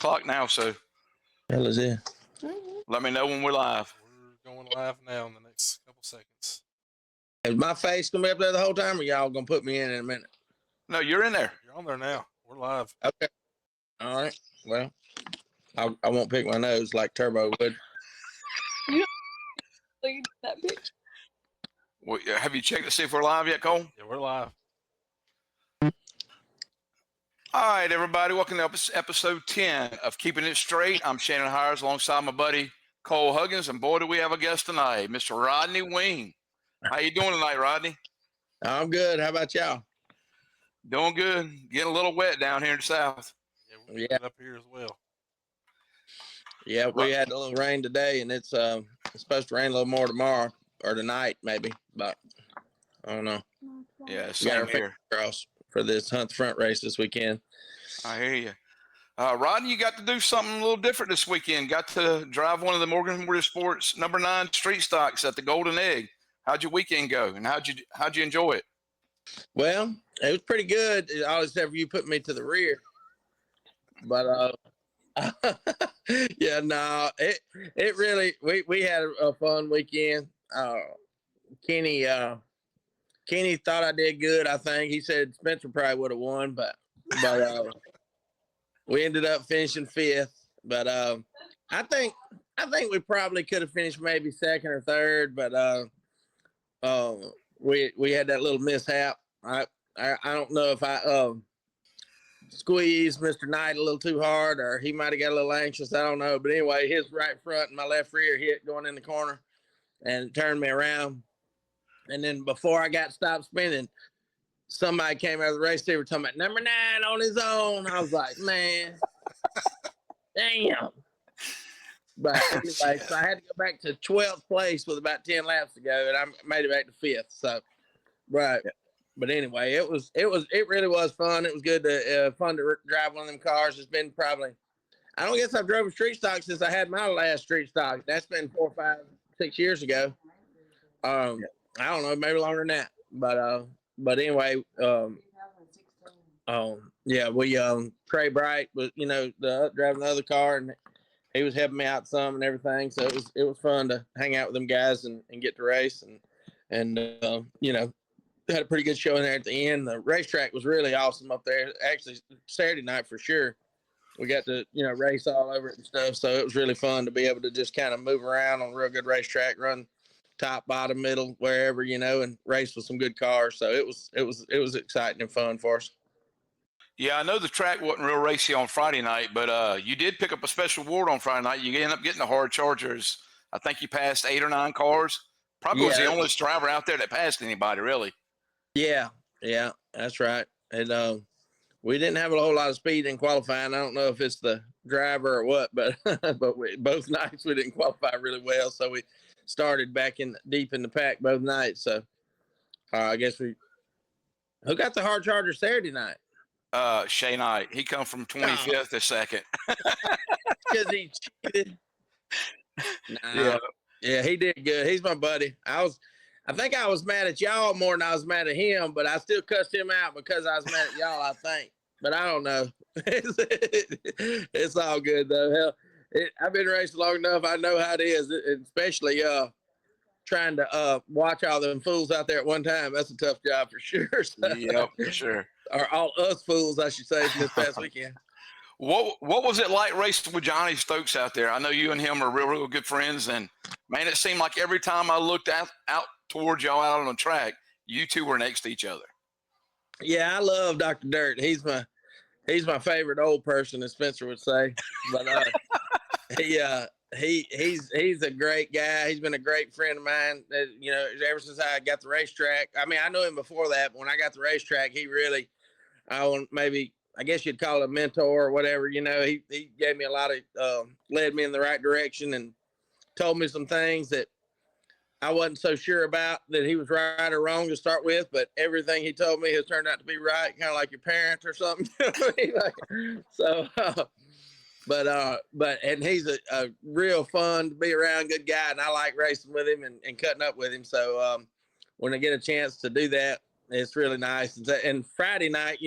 o'clock now, so hell is it? let me know when we're live. We're going live now in the next couple seconds. Is my face gonna be up there the whole time, or y'all gonna put me in a minute? No, you're in there. You're on there now. We're live. Okay. All right. Well, I won't pick my nose like Turbo would. You don't that picture. Well, have you checked to see if we're live yet, Cole? Yeah, we're live. All right, everybody. Welcome to episode 10 of Keeping It Straight. I'm Shannon Hires alongside my buddy Cole Huggins, and boy, do we have a guest tonight, Mr. Rodney WIng. How you doing tonight, Rodney? I'm good. How about y'all? Doing good. Getting a little wet down here in the south. Yeah, we're getting up here as well. Yeah, we had a little rain today, and it's supposed to rain a little more tomorrow or tonight, maybe. But I don't know. Yeah, same here. Cross for this Hunt the Front race this weekend. I hear you. Rodney, you got to do something a little different this weekend. Got to drive one of the Magnolia Motorsports number 9 street stocks at the Golden Egg. How'd your weekend go, and how'd you enjoy it? Well, it was pretty good. All except for you put me to the rear. But yeah, no, it really we had a fun weekend. Kenny thought I did good. I think he said Spencer probably would have won, but we ended up finishing 5th. But I think we probably could have finished maybe 2nd or 3rd, but we had that little mishap. I don't know if I squeezed Mr. Knight a little too hard, or he might have got a little anxious. I don't know. But anyway, his right front and my left rear hit going in the corner and turned me around. And then before I got stopped spinning, somebody came out of the race. They were talking about number 9 on his own. I was like, man, damn. But anyway, so I had to go back to 12th place with about 10 laps to go, and I made it back to 5th. So, right. But anyway, it really was fun. It was good to fun to drive one of them cars. It's been probably, I don't guess I've drove a street stock since I had my last street stock. That's been 4, 5, 6 years ago. I don't know, maybe longer than that. But anyway, yeah, we Trey Bright was, driving the other car, and he was helping me out some and everything. So it was fun to hang out with them guys and get to race and had a pretty good show in there at the end. The racetrack was really awesome up there. Actually, Saturday night for sure. We got to, race all over it and stuff. So it was really fun to be able to just kind of move around on a real good racetrack, run top, bottom, middle, wherever, and race with some good cars. So it was exciting and fun for us. Yeah, I know the track wasn't real racy on Friday night, but you did pick up a special award on Friday night. You ended up getting the hard chargers. I think you passed 8 or 9 cars. Probably was the only driver out there that passed anybody, really. Yeah, that's right. And we didn't have a whole lot of speed in qualifying. I don't know if it's the driver or what, but both nights we didn't qualify really well. So we started back deep in the pack both nights. So I guess who got the hard charger Saturday night? Shay Knight. He come from 25th to 2nd. Because he cheated. Nah, yeah, he did good. He's my buddy. I think I was mad at y'all more than I was mad at him, but I still cussed him out because I was mad at y'all, I think. But I don't know. It's all good, though. Hell, I've been racing long enough. I know how it is, especially trying to watch all them fools out there at one time. That's a tough job for sure. So, yep, for sure. Or all us fools, I should say, this past weekend. What was it like racing with Johnny Stokes out there? I know you and him are real good friends, and man, it seemed like every time I looked out towards y'all out on the track, you two were next to each other. Yeah, I love Dr. Dirt. He's my favorite old person, as Spencer would say. But he's a great guy. He's been a great friend of mine. Ever since I got the racetrack. I mean, I knew him before that, but when I got the racetrack, he really, I guess you'd call it a mentor or whatever. He gave me a lot of, led me in the right direction and told me some things that I wasn't so sure about that he was right or wrong to start with, but everything he told me has turned out to be right, kind of like your parents or something. And he's a real fun to be around, good guy, and I like racing with him and cutting up with him. So when I get a chance to do that, it's really nice. And Friday night,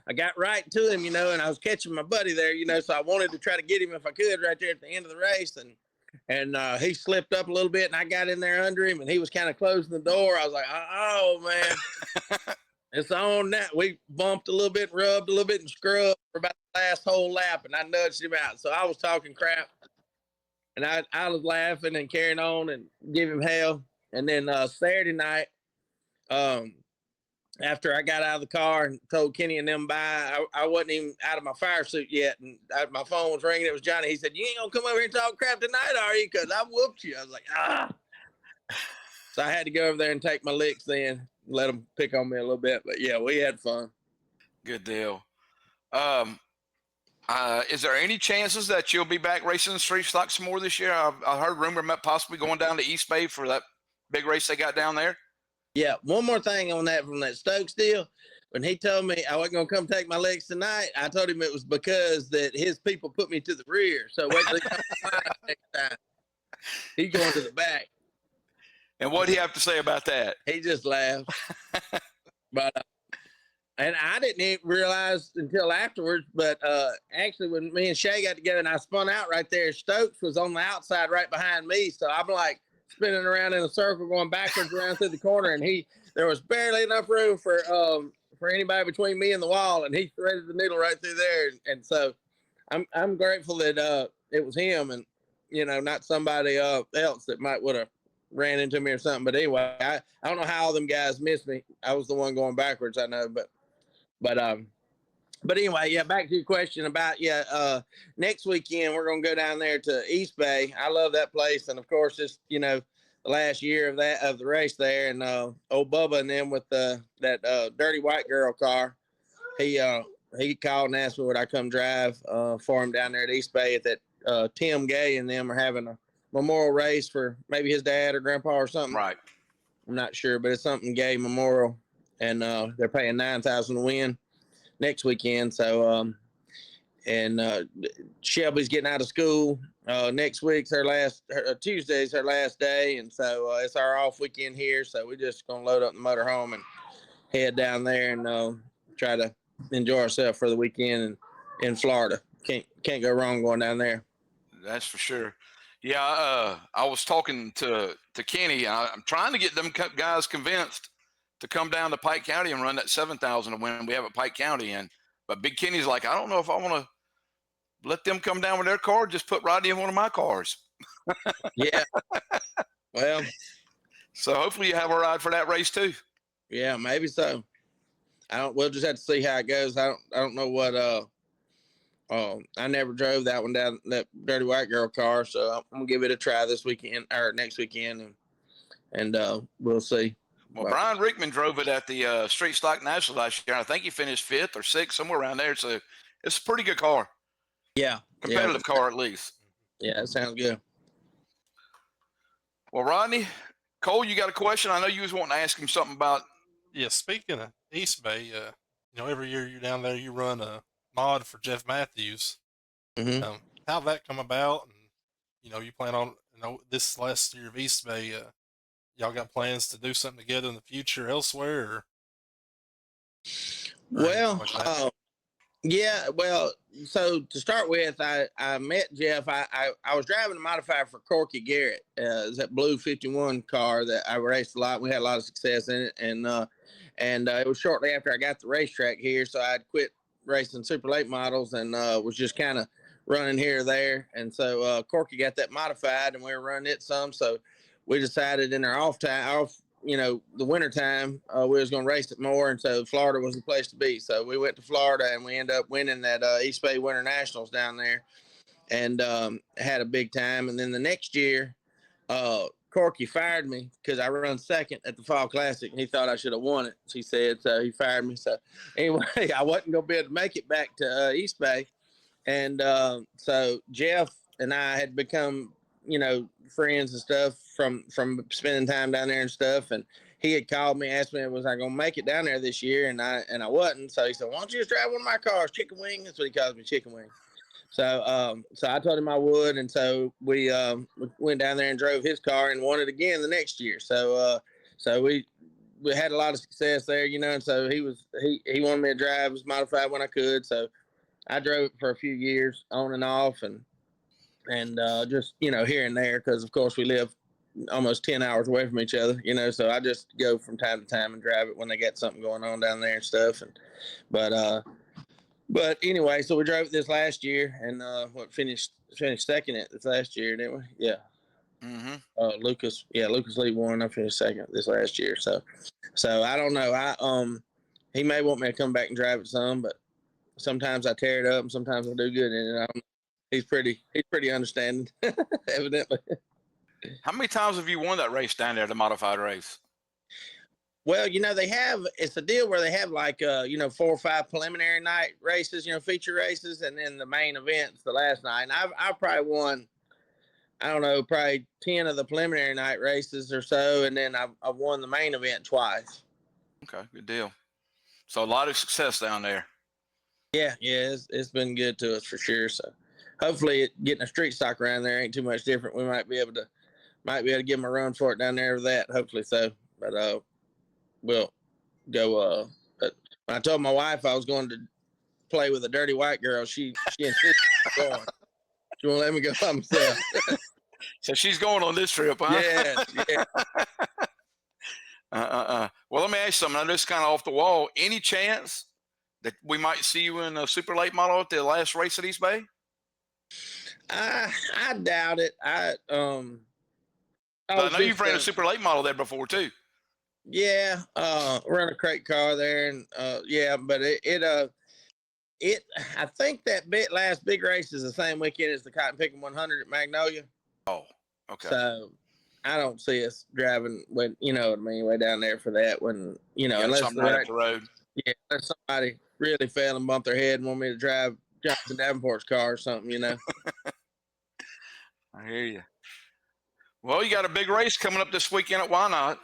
I got right to him, and I was catching my buddy there, so I wanted to try to get him if I could right there at the end of the race. And he slipped up a little bit, and I got in there under him, and he was kind of closing the door. I was like, oh, man. It's on that. We bumped a little bit, rubbed a little bit, and scrubbed for about the last whole lap, and I nudged him out. So I was talking crap, and I was laughing and carrying on and giving him hell. And then Saturday night, after I got out of the car and told Kenny and them bye, I wasn't even out of my fire suit yet, and my phone was ringing. It was Johnny. He said, "You ain't gonna come over here and talk crap tonight, are you? Because I whooped you." I was like, ah. So I had to go over there and take my licks then, let them pick on me a little bit. But yeah, we had fun. Good deal. Is there any chances that you'll be back racing the street stock some more this year? I heard rumor about possibly going down to East Bay for that big race they got down there. Yeah, one more thing on that from that Stokes deal. When he told me I wasn't going to come take my legs tonight, I told him it was because that his people put me to the rear. So wait till he comes next time. He's going to the back. And what do you have to say about that? He just laughed. But and I didn't even realize until afterwards, but actually when me and Shay got together and I spun out right there, Stokes was on the outside right behind me. So I'm like spinning around in a circle, going backwards around through the corner, and there was barely enough room for anybody between me and the wall, and he threaded the needle right through there. And so I'm grateful that it was him and not somebody else that might would have ran into me or something. But anyway, I don't know how all them guys missed me. I was the one going backwards, I know, but anyway, yeah, back to your question about next weekend we're gonna go down there to East Bay. I love that place, and of course it's the last year of the race there, and old Bubba and them with that dirty white girl car. He called and asked me would I come drive for him down there at East Bay at that Tim Gay and them are having a memorial race for maybe his dad or grandpa or something. Right. I'm not sure, but it's something Gay Memorial, and they're paying $9,000 to win next weekend. So, Shelby's getting out of school. Next week's Tuesday's her last day. And so it's our off weekend here. So we're just going to load up the motorhome and head down there and try to enjoy ourselves for the weekend in Florida. Can't go wrong going down there. That's for sure. Yeah. I was talking to Kenny. I'm trying to get them guys convinced to come down to Pike County and run that 7,000 to win we have at Pike County. But Big Kenny's like, I don't know if I want to let them come down with their car. Just put Rodney in one of my cars. Yeah. Well, so hopefully you have a ride for that race too. Yeah, maybe so. We'll just have to see how it goes. I don't know what, I never drove that one down, that dirty white girl car. So I'm going to give it a try this weekend or next weekend and we'll see. Well, Brian Rickman drove it at the Street Stock National last year. I think he finished 5th or 6th, somewhere around there. So it's a pretty good car. Yeah. Competitive car, at least. Yeah, that sounds good. Well, Rodney, Cole, you got a question? I know you was wanting to ask him something about. Yeah, speaking of East Bay, every year you're down there, you run a mod for Jeff Matthews. Mm-hmm. How'd that come about? And, you plan on, this last year of East Bay, y'all got plans to do something together in the future elsewhere? Well, yeah. Well, so to start with, I met Jeff. I was driving a modified for Corky Garrett. It's that blue 51 car that I raced a lot. We had a lot of success in it, and it was shortly after I got the racetrack here, so I'd quit racing super late models and was just kind of running here or there. And so Corky got that modified, and we were running it some. So we decided in our the winter time, we was going to race it more. And so Florida was the place to be. So we went to Florida and we ended up winning that East Bay Winter Nationals down there and had a big time. And then the next year, Corky fired me because I run second at the Fall Classic. And he thought I should have won it, he said. So he fired me. So anyway, I wasn't going to be able to make it back to East Bay. And so Jeff and I had become friends and stuff from spending time down there and stuff. And he had called me, asked me, was I going to make it down there this year? And I wasn't. So he said, why don't you just drive one of my cars, Chicken Wing? That's what he calls me, Chicken Wing. So I told him I would. And so we went down there and drove his car and won it again the next year. So we we had a lot of success there, you know, and so he wanted me to drive. It was modified when I could, so I drove it for a few years on and off, and just, you know, here and there, because of course we live almost 10 hours away from each other, you know, so I just go from time to time and drive it when they got something going on down there and stuff. And but anyway, so we drove it this last year, and finished second at this last year, didn't we? Yeah. Lucas Lee won. I finished second this last year. So I don't know. He may want me to come back and drive it some, but sometimes I tear it up and sometimes I do good in it. He's pretty understanding, evidently. How many times have you won that race down there, the modified race? Well, you know, it's a deal where they have like, 4 or 5 preliminary night races, you know, feature races, and then the main event's the last night. And I've probably won, I don't know, probably 10 of the preliminary night races or so, and then I've won the main event twice. Okay, good deal. So a lot of success down there. Yeah, it's been good to us for sure. So hopefully getting a street stock around there ain't too much different. We might be able to give them a run for it down there with that. Hopefully so. But we'll go. But when I told my wife I was going to play with a dirty white girl, she insisted on going. She won't let me go by myself. So she's going on this trip, huh? Yeah. Well, let me ask you something. I know this is kind of off the wall. Any chance that we might see you in a super late model at the last race at East Bay? I doubt it. I know you've ran a super late model there before too. Yeah, run a crate car there, and but I think that last big race is the same weekend as the Cotton Picking 100 at Magnolia. Oh, okay. So I don't see us driving when, you know what I mean, way down there for that, when, you know, unless right up the road. Yeah, unless somebody really fell and bumped their head and want me to drive Jonathan Davenport's car or something, you know. I hear you. Well, you got a big race coming up this weekend at Whynot.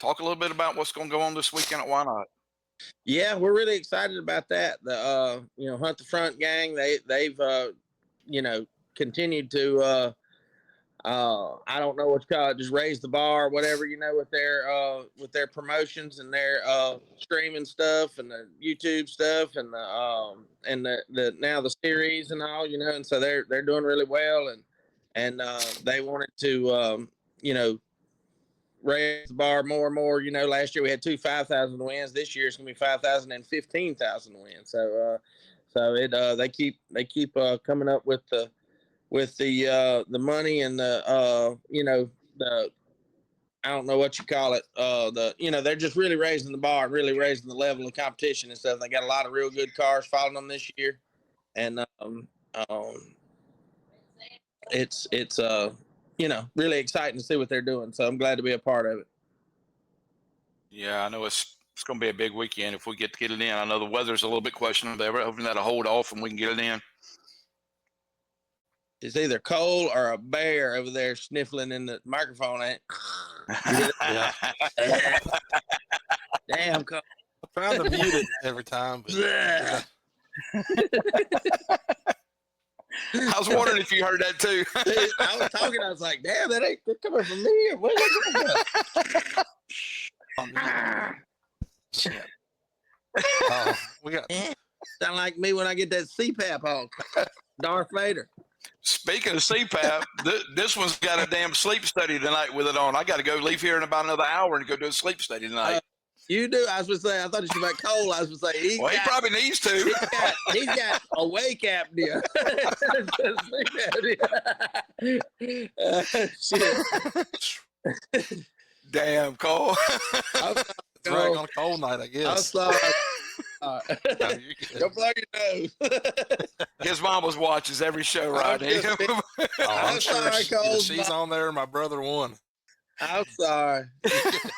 Talk a little bit about what's going to go on this weekend at Whynot. Yeah, we're really excited about that. The Hunt the Front gang, they've continued to I don't know what you call it, just raise the bar or whatever, you know, with their promotions and their streaming stuff and the YouTube stuff and the now the series and all, you know, and so they're doing really well, and they wanted to raise the bar more and more. You know, last year we had 2 5,000 wins. This year it's gonna be 5,000 and 15,000 wins. So they keep coming up with the money and the I don't know what you call it. They're just really raising the bar and really raising the level of competition and stuff. They got a lot of real good cars following them this year, and it's really exciting to see what they're doing. So I'm glad to be a part of it. Yeah, I know it's going to be a big weekend if we get it in. I know the weather's a little bit questionable. They're hoping that'll hold off and we can get it in. It's either Cole or a bear over there sniffling in the microphone. Yeah. Damn, Cole. I'm trying to mute it every time, but I was wondering if you heard that too. I was talking. I was like, "Damn, they're coming from me. Where's that going?" shit. Oh, we got. Sound like me when I get that CPAP on. Darth Vader. Speaking of CPAP, this one's got a damn sleep study tonight with it on. I got to go leave here in about another hour and go do a sleep study tonight. You do? I was going to say, I thought it was about Cole. I was going to say, he probably needs to. He's got awake apnea. Shit. Damn, Cole. Drag on a cold night, I guess. I'm sorry. Go plug your nose. His mama's watches every show, Rodney. I'm sure sorry, Cole. she's on there. My brother won. I'm sorry.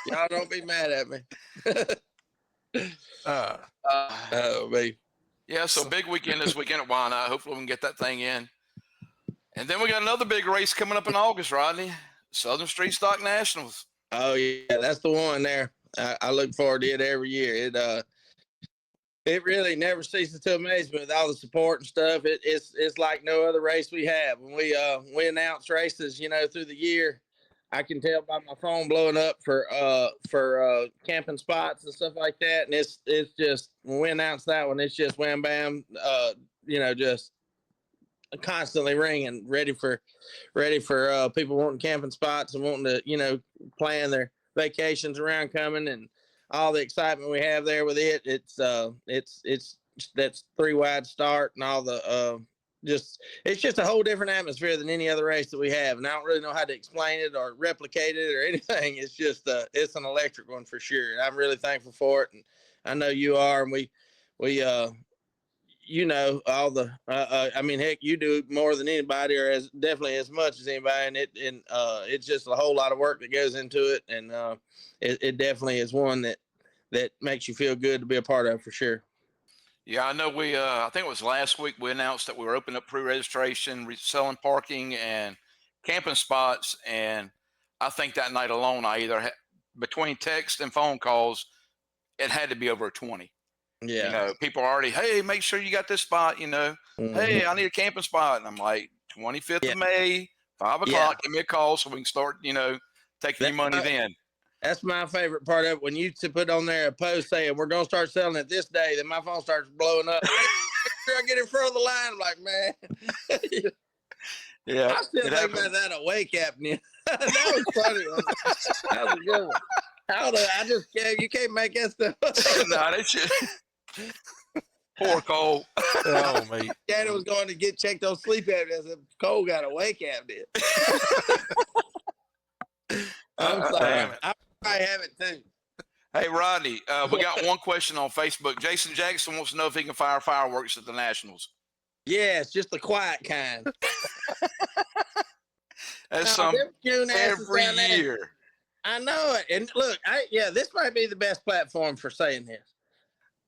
Y'all don't be mad at me. Me. Yeah, so big weekend this weekend at Whynot. Hopefully we can get that thing in. And then we got another big race coming up in August, Rodney. Southern Street Stock Nationals. Oh yeah, that's the one there. I look forward to it every year. It really never ceases to amaze me with all the support and stuff. It's like no other race we have. When we announce races, through the year, I can tell by my phone blowing up for camping spots and stuff like that. And it's just when we announced that one, it's just wham bam, just constantly ringing, ready for people wanting camping spots and wanting to plan their vacations around coming, and all the excitement we have there with it. It's that's 3 wide start and all the it's just a whole different atmosphere than any other race that we have, and I don't really know how to explain it or replicate it or anything. It's just it's an electric one for sure. I'm really thankful for it, and I know you are, and we all the I mean, heck, you do more than anybody, or definitely as much as anybody, and it's just a whole lot of work that goes into it, and it definitely is one that makes you feel good to be a part of for sure. Yeah, I know I think it was last week we announced that we were opening up pre-registration, selling parking and camping spots. And I think that night alone, I either between text and phone calls, it had to be over 20. Yeah. People are already, hey, make sure you got this spot, Mm-hmm. Hey, I need a camping spot. And I'm like, 25th of May, 5 o'clock, give me a call so we can start, taking your money then. That's my favorite part of it. When you put on there a post saying we're going to start selling it this day, then my phone starts blowing up. Make sure I get in front of the line. I'm like, man. Yeah. I still think about that awake apnea. That was funny. That was a good one. You can't make that stuff. No, they should. Poor Cole. Oh, mate. Daddy was going to get checked on sleep apnea. I said, Cole got awake apnea. I'm sorry. I have it too. Hey, Rodney, we got one question on Facebook. Jason Jackson wants to know if he can fire fireworks at the Nationals. Yeah, it's just the quiet kind. That's every year. I know it. And look, this might be the best platform for saying this.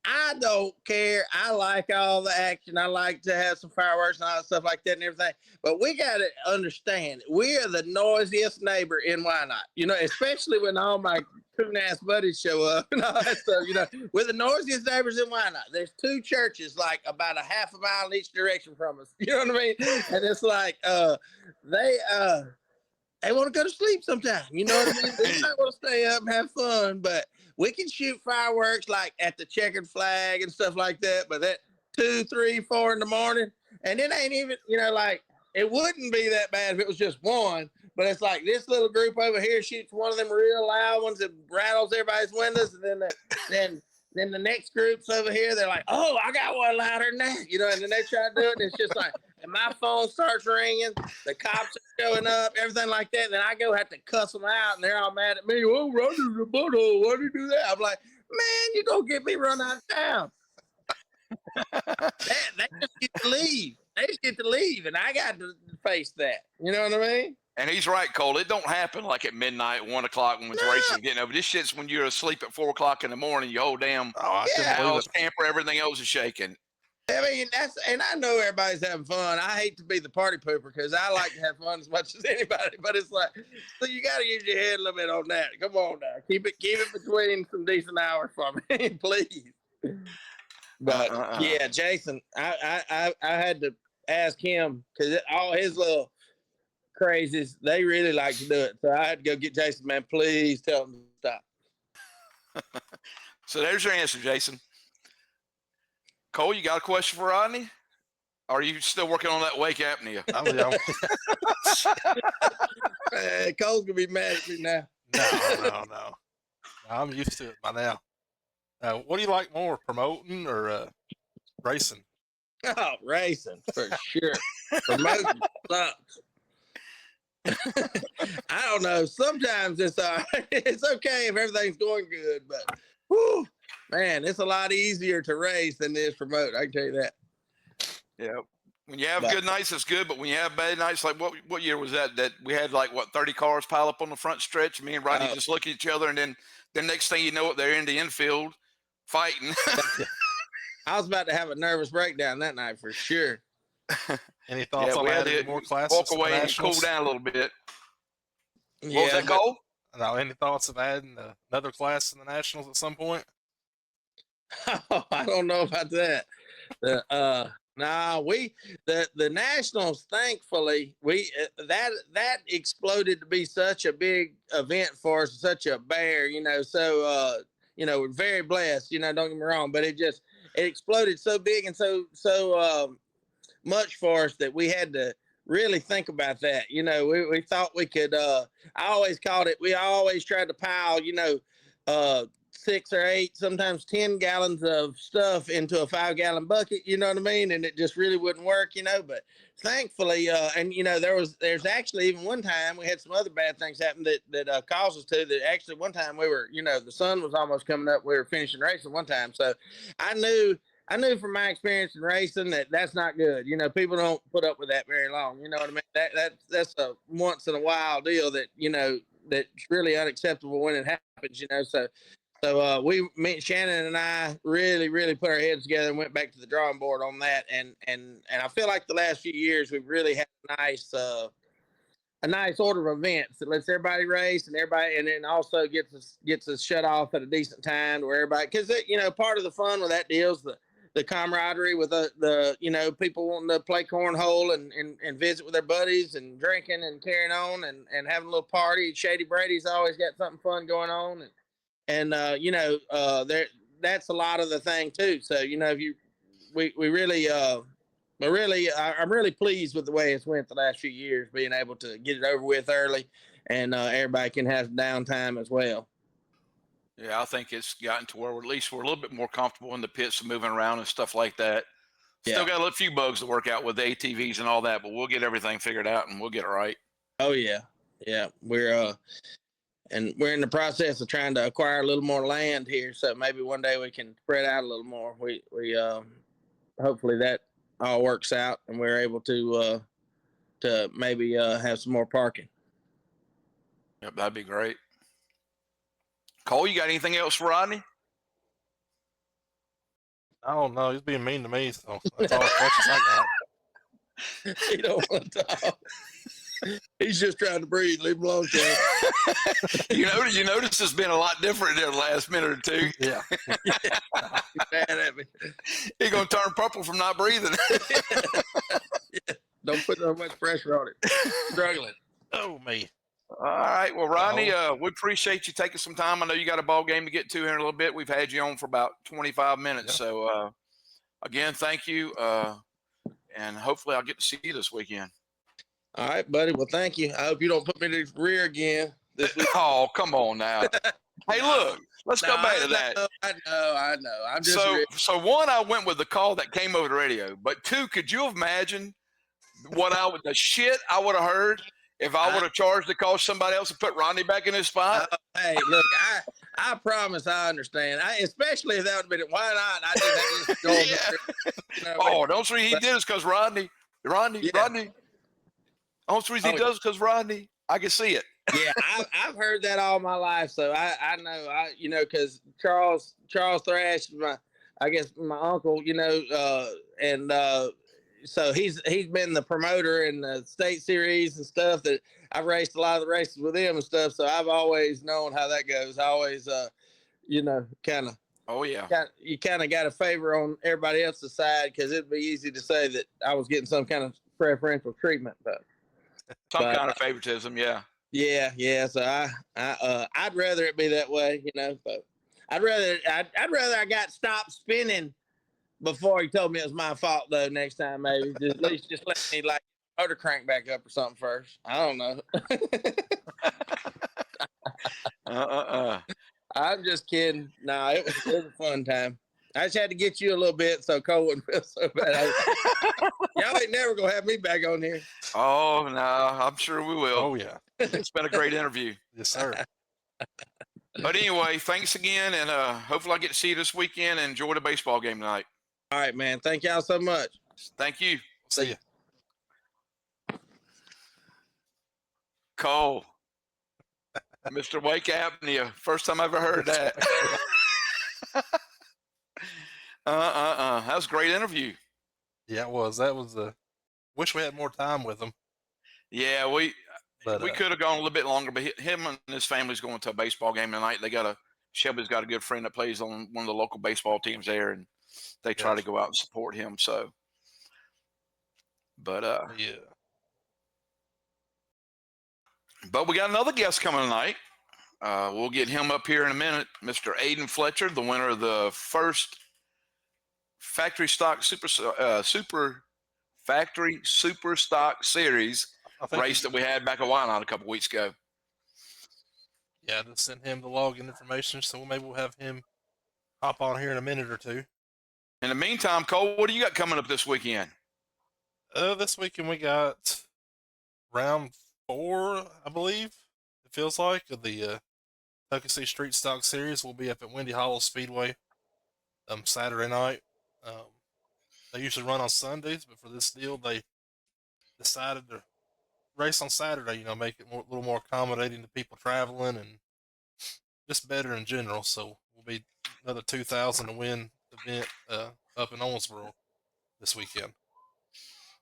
I don't care. I like all the action. I like to have some fireworks and all that stuff like that and everything. But we got to understand, we are the noisiest neighbor in Whynot. Especially when all my coon-ass buddies show up and all that stuff. We're the noisiest neighbors in Whynot. There's 2 churches like about a half a mile in each direction from us. You know what I mean? And it's like they want to go to sleep sometime. You know what I mean? They might want to stay up and have fun, but we can shoot fireworks like at the checkered flag and stuff like that, but at 2, 3, 4 in the morning, and it ain't even, it wouldn't be that bad if it was just one, but it's like this little group over here shoots one of them real loud ones that rattles everybody's windows, and then the next group's over here, they're like, oh, I got one louder than that, and then they try to do it, and it's just like, and my phone starts ringing, the cops are showing up, everything like that, and then I go have to cuss them out, and they're all mad at me. Oh, Rodney's a butthole. Why do you do that? I'm like, man, you're going to get me run out of town. They just get to leave. They just get to leave, and I got to face that. You know what I mean? And he's right, Cole. It don't happen like at midnight, 1 o'clock when it's racing getting over. This shit's when you're asleep at 4 o'clock in the morning. Your whole damn house, camper, everything else is shaking. I mean, and I know everybody's having fun. I hate to be the party pooper because I like to have fun as much as anybody, but it's like, so you got to use your head a little bit on that. Come on now. Keep it between some decent hours for me, please. But yeah, Jason, I had to ask him because all his little crazies, they really like to do it. So I had to go get Jason, man, please tell him to stop. So there's your answer, Jason. Cole, you got a question for Rodney? Or are you still working on that wake apnea? Cole's gonna be mad at me now. No. I'm used to it by now. What do you like more, promoting or racing? Oh, racing for sure. Promoting sucks. I don't know. Sometimes it's it's okay if everything's going good, but whew, man, it's a lot easier to race than it is promote. I can tell you that. Yeah. When you have good nights, it's good. But when you have bad nights, like what year was that? That we had 30 cars pile up on the front stretch. Me and Rodney just look at each other, and then the next thing you know, they're in the infield fighting. I was about to have a nervous breakdown that night for sure. Any thoughts on adding more classes? Walk away and cool down a little bit. What was that, Cole? Now, any thoughts of adding another class in the Nationals at some point? I don't know about that. No, the Nationals, thankfully, that exploded to be such a big event for us, such a bear, so we're very blessed, don't get me wrong, but it exploded so big and so much for us that we had to really think about that. We thought we could I always called it, we always tried to pile, 6 or 8, sometimes 10 gallons of stuff into a 5-gallon bucket, you know what I mean? And it just really wouldn't work, but thankfully, and there's actually even one time we had some other bad things happen that caused us to, that actually one time we were, the sun was almost coming up. We were finishing racing one time. So I knew from my experience in racing that that's not good. People don't put up with that very long. You know what I mean? That's a once in a while deal that, that's really unacceptable when it happens, So Shannon and I really, really put our heads together and went back to the drawing board on that. And I feel like the last few years we've really had a nice order of events that lets everybody race and then also gets us shut off at a decent time to where everybody, because part of the fun with that deal is the camaraderie with the people wanting to play cornhole and visit with their buddies and drinking and carrying on and having a little party. Shady Brady's always got something fun going on. And there, that's a lot of the thing too. So we really I'm really pleased with the way it's went the last few years, being able to get it over with early, and everybody can have downtime as well. Yeah, I think it's gotten to where at least we're a little bit more comfortable in the pits and moving around and stuff like that. Still got a few bugs to work out with the ATVs and all that, but we'll get everything figured out and we'll get it right. Oh yeah, we're in the process of trying to acquire a little more land here, so maybe one day we can spread out a little more. We hopefully that all works out and we're able to maybe have some more parking. Yep, that'd be great. Cole, you got anything else for Rodney? I don't know. He's being mean to me, so that's all as much as I got. He don't want to talk. He's just trying to breathe. Leave him alone, Chad. You notice it's been a lot different in the last minute or two. Yeah. He's mad at me. He's gonna turn purple from not breathing. Don't put so much pressure on it. Struggling. Oh, me. All right. Well, Rodney, we appreciate you taking some time. I know you got a ball game to get to here in a little bit. We've had you on for about 25 minutes. Yep. So, again, thank you. And hopefully I'll get to see you this weekend. All right, buddy. Well, thank you. I hope you don't put me to the rear again this week. Oh, come on now. Hey, look, let's go back to that. I know. I'm just so one, I went with the call that came over the radio. But two, could you imagine the shit I would have heard if I would have charged to call somebody else and put Rodney back in his spot? Hey, look, I promise I understand. Especially if that would have been, why not? I just go Oh, don't say he did it because Rodney. Only reason he does because Rodney. I can see it. Yeah, I've heard that all my life, so I know, because Charles Thrash, my uncle, and so he's been the promoter in the state series and stuff. That I've raced a lot of the races with him and stuff, so I've always known how that goes. I always, kind of. Oh yeah. You kind of got a favor on everybody else's side, because it'd be easy to say that I was getting some kind of preferential treatment, but. Some kind of favoritism, yeah. Yeah. So I'd rather it be that way, but I'd rather I got stopped spinning before he told me it was my fault, though. Next time, maybe at least just let me motor crank back up or something first. I don't know. I'm just kidding. No, it was a fun time. I just had to get you a little bit so Cole wouldn't feel so bad. Y'all ain't never gonna have me back on here. Oh no, I'm sure we will. Oh yeah, it's been a great interview. Yes, sir. But anyway, thanks again, and hopefully I get to see you this weekend and enjoy the baseball game tonight. All right, man. Thank y'all so much. Thank you. See you. Cole, Mr. Wake Apnea. First time I ever heard that. That was a great interview. Yeah, it was. That was wish we had more time with him. Yeah, we could have gone a little bit longer, but him and his family's going to a baseball game tonight. Shelby's got a good friend that plays on one of the local baseball teams there, and they try to go out and support him. So But Yeah. but we got another guest coming tonight. We'll get him up here in a minute. Mr. Aidan Fletcher, the winner of the first factory stock factory super stock series I think race that we had back at Whynot a couple weeks ago. Yeah, just send him the login information, so maybe we'll have him hop on here in a minute or two. In the meantime, Cole, what do you got coming up this weekend? This weekend we got round 4, I believe. It feels like of the Tuckasee Street Stock Series. We'll be up at Windy Hollow Speedway Saturday night. They usually run on Sundays, but for this deal, they decided to race on Saturday. You know, make it a little more accommodating to people traveling and just better in general. So we'll be another 2,000 to win event up in Owensboro this weekend.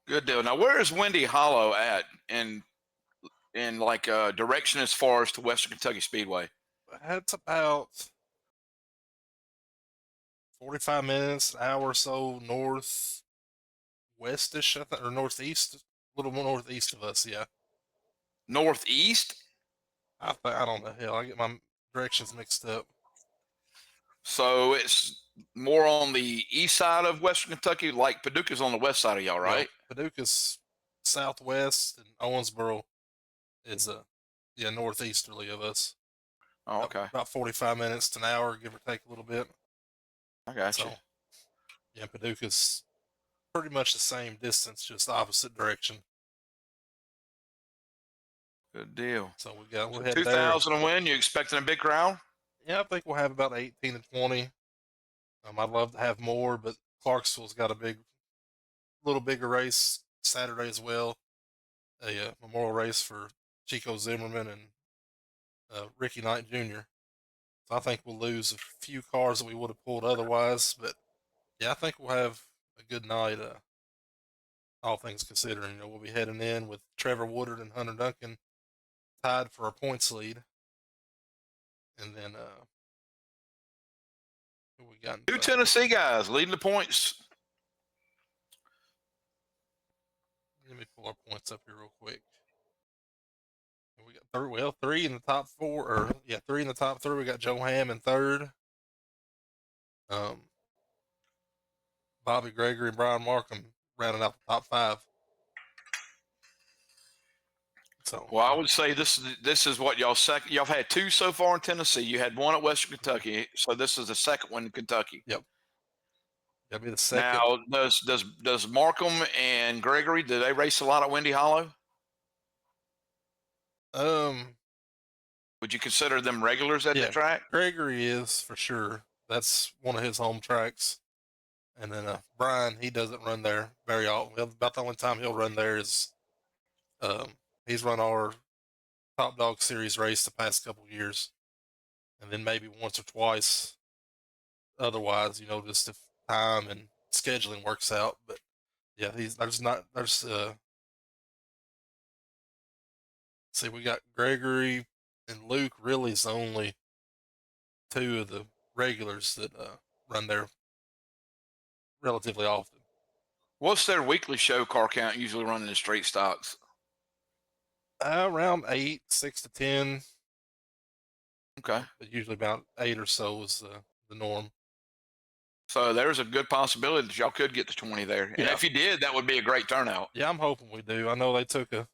Good deal. Now, where is Windy Hollow at in like direction as far as to Western Kentucky Speedway? It's about 45 minutes, an hour or so northwestish, I think, or northeast, a little more northeast of us. Yeah, Northeast. I don't know. Hell, I get my directions mixed up. So it's more on the east side of Western Kentucky, like Paducah's on the west side of y'all, right? Well, Paducah's southwest, and Owensboro is northeasterly of us. Oh, okay. About 45 minutes to an hour, give or take a little bit. I got you. So, yeah, Paducah's pretty much the same distance, just opposite direction. Good deal. So we'll head 2,000 to win. You expecting a big crowd? Yeah, I think we'll have about 18 to 20. I'd love to have more, but Clarksville's got a little bigger race Saturday as well. A memorial race for Chico Zimmerman and Ricky Knight Jr. So I think we'll lose a few cars that we would have pulled otherwise, but yeah, I think we'll have a good night. All things considering, we'll be heading in with Trevor Woodard and Hunter Duncan tied for a points lead, and then who we got? Two Tennessee guys leading the points. Let me pull our points up here real quick. We got 3 in the top 4, or 3 in the top 3. We got Joe Ham in 3rd. Bobby Gregory and Brian Markham rounding out the top 5. So, well, I would say this is what y'all second. Y'all had 2 so far in Tennessee. You had 1 at Western Kentucky, so this is the second one in Kentucky. Yep. That'll be the second. Now, does Markham and Gregory, do they race a lot at Windy Hollow? Would you consider them regulars at the track? Gregory is for sure. That's one of his home tracks. And then Brian, he doesn't run there very often. About the only time he'll run there is he's run our Top Dog Series race the past couple years, and then maybe once or twice. Otherwise, just if time and scheduling works out. But yeah, see, we got Gregory and Luke. Really, is the only 2 of the regulars that run there relatively often. What's their weekly show car count usually running in straight stocks? Around 8, 6 to 10. Okay. But usually about 8 or so is the norm. So there's a good possibility that y'all could get to 20 there. And if you did, that would be a great turnout. Yeah, I'm hoping we do. I know they kind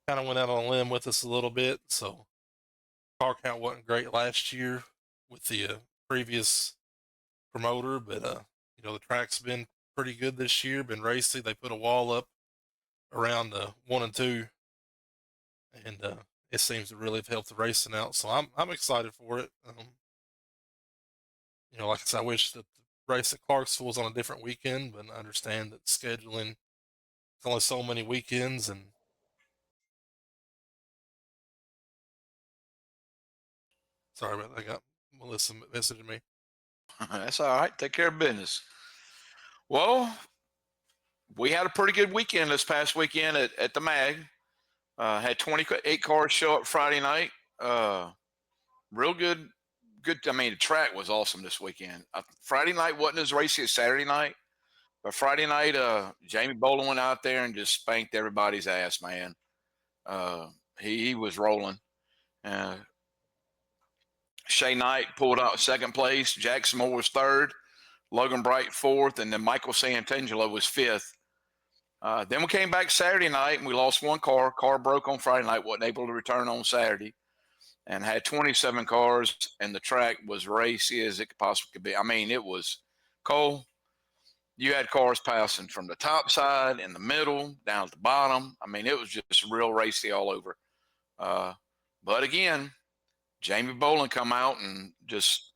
of went out on a limb with us a little bit. So car count wasn't great last year with the previous promoter, but the track's been pretty good this year. Been racy. They put a wall up around 1 and 2, and it seems to really have helped the racing out. So I'm excited for it. Like I said, I wish that the race at Clarksville was on a different weekend, but I understand that scheduling, it's only so many weekends, and sorry about that. I got Melissa messaging me. That's all right. Take care of business. Well, we had a pretty good weekend this past weekend at the MAG. Had 28 cars show up Friday night. Real good. I mean, the track was awesome this weekend. Friday night wasn't as racy as Saturday night, But Friday night, Jamie Bolin went out there and just spanked everybody's ass, man. He was rolling. Shay Knight pulled out second place. Jackson Moore was third. Logan Bright fourth, and then Michael Santangelo was fifth. Then we came back Saturday night and we lost one car. Car broke on Friday night, wasn't able to return on Saturday, and had 27 cars, and the track was racy as it possibly could be. I mean, it was, Cole, you had cars passing from the top side, in the middle, down at the bottom. I mean, it was just real racy all over. But again, Jamie Bolin come out and just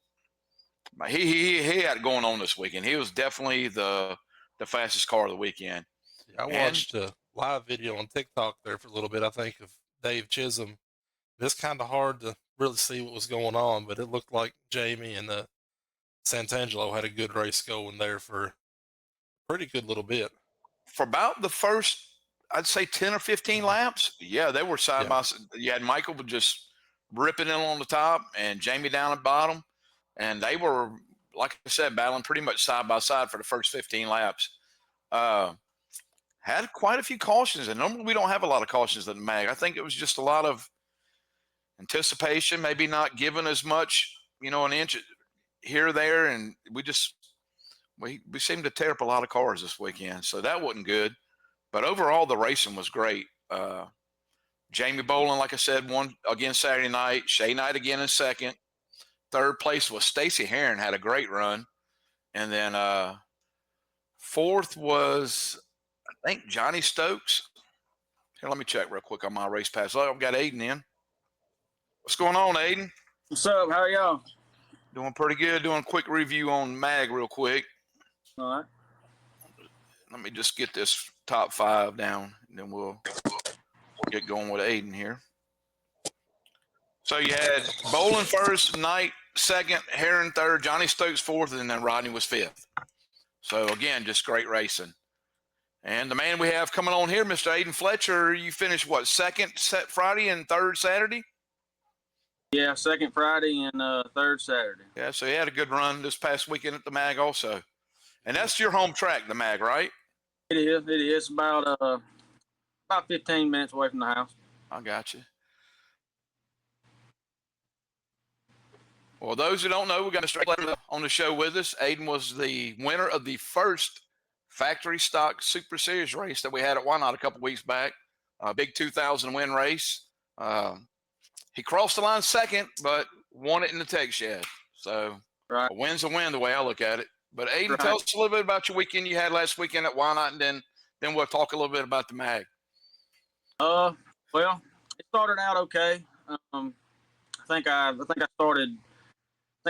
he had it going on this weekend. He was definitely the fastest car of the weekend. Yeah, I watched a live video on TikTok there for a little bit, I think, of Dave Chisholm. It's kind of hard to really see what was going on, but it looked like Jamie and Santangelo had a good race going there for a pretty good little bit. For about the first, I'd say 10 or 15 laps, yeah, they were side by side. You had Michael just ripping in on the top and Jamie down at bottom, and they were, like I said, battling pretty much side by side for the first 15 laps. Had quite a few cautions, and normally we don't have a lot of cautions at the MAG. I think it was just a lot of anticipation, maybe not giving as much, an inch here or there, and we seemed to tear up a lot of cars this weekend, so that wasn't good. But overall, the racing was great. Jamie Bolin, like I said, won again Saturday night. Shay Knight again in second. Third place was Stacy Heron, had a great run. And then fourth was, I think, Johnny Stokes. Here, let me check real quick on my race pass. Oh, I've got Aidan in. What's going on, Aidan? What's up? How are y'all? Doing pretty good. Doing a quick review on MAG real quick. All right. Let me just get this top five down, and then we'll get going with Aidan here. So you had Bolin first, Knight second, Heron third, Johnny Stokes fourth, and then Rodney was fifth. So again, just great racing. And the man we have coming on here, Mr. Aidan Fletcher, you finished what, second Friday and third Saturday? Yeah, second Friday and third Saturday. Yeah, so he had a good run this past weekend at the MAG also. And that's your home track, the MAG, right? It is. It is about 15 minutes away from the house. I got you. Well, those who don't know, we got Mr. Fletcher on the show with us. Aidan was the winner of the first factory stock Super Series race that we had at Whynot a couple weeks back. A big 2,000 win race. He crossed the line second, but won it in the tech shed. So right. A win's a win the way I look at it. But Aidan, Right. tell us a little bit about your weekend you had last weekend at Whynot, and then we'll talk a little bit about the MAG. Well, it started out okay. I think I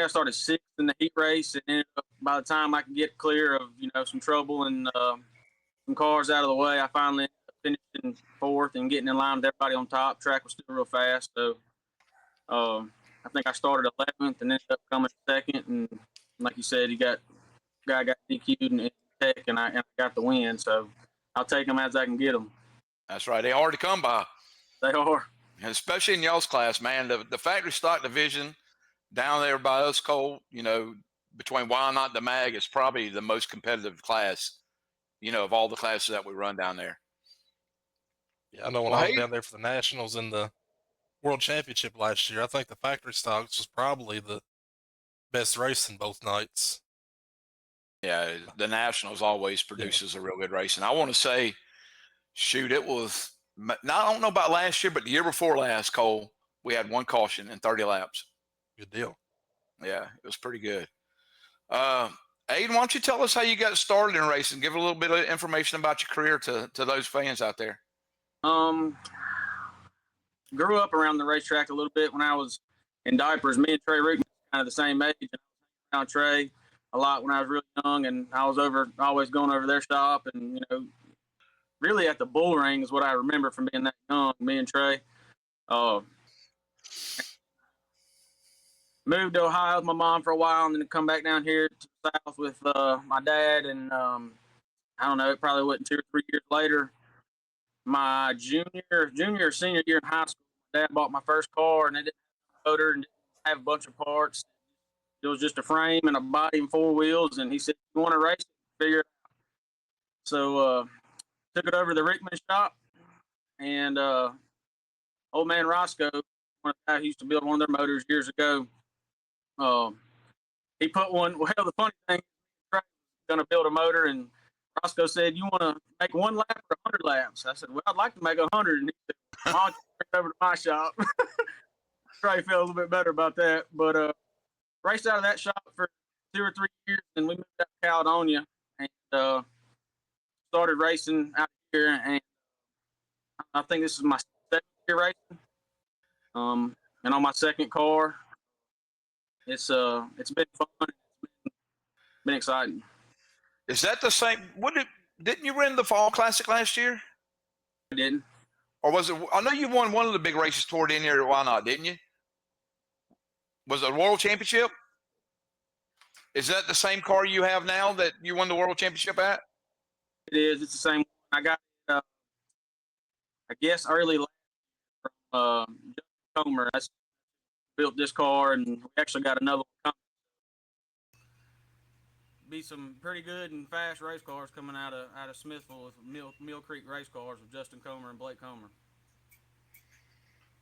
started sixth in the heat race, and ended up, by the time I could get clear of some trouble and some cars out of the way, I finally finished in fourth and getting in line with everybody on top. Track was still real fast, so I think I started 11th and ended up coming second. And like you said, guy got DQ'd in tech, and I got the win. So I'll take them as I can get them. That's right. They hard to come by. They are. And especially in y'all's class, man. The factory stock division down there by us, Cole, between Whynot and the MAG is probably the most competitive class, of all the classes that we run down there. Yeah, I know when I was down there for the Nationals and the World Championship last year, I think the factory stocks was probably the best race in both nights. Yeah, the Nationals always produces a real good race. And I want to say, shoot, it was, I don't know about last year, but the year before last, Cole, we had one caution in 30 laps. Good deal. Yeah, it was pretty good. Aidan, why don't you tell us how you got started in racing? Give a little bit of information about your career to those fans out there. Grew up around the racetrack a little bit when I was in diapers. Me and Trey Rickman kind of the same age. And I was around Trey a lot when I was really young, and I was always going over their shop, and really at the bull ring is what I remember from being that young. Me and Trey. Moved to Ohio with my mom for a while, and then come back down here to the South with my dad. And I don't know, it probably wasn't 2 or 3 years later, my junior or senior year in high school, my dad bought my first car, and it didn't have a motor and didn't have a bunch of parts. It was just a frame and a body and 4 wheels. And he said, "You want to race it? Figure it out." So took it over to the Rickman shop, and old man Roscoe, one guy who used to build one of their motors years ago, he put one. Well, the funny thing, he's going to build a motor, and Roscoe said, "You want to make one lap or 100 laps?" I said, "Well, I'd like to make 100." And he said, "Come on, bring it over to my shop." Probably felt a little bit better about that, but raced out of that shop for 2 or 3 years, and we moved out to Caledonia and started racing out here. And I think this is my 7th year racing. And on my 2nd car, it's been fun. It's been exciting. Is that the same? Didn't you win the Fall Classic last year? I didn't. Or was it? I know you won one of the big races toward the end here at Whynot, didn't you? Was it a World Championship? Is that the same car you have now that you won the World Championship at? It is. It's the same. I got, I guess, early last year from Justin Comer. I built this car, and we actually got another one coming. Be some pretty good and fast race cars coming out of Smithville with Mill Creek race cars with Justin Comer and Blake Comer.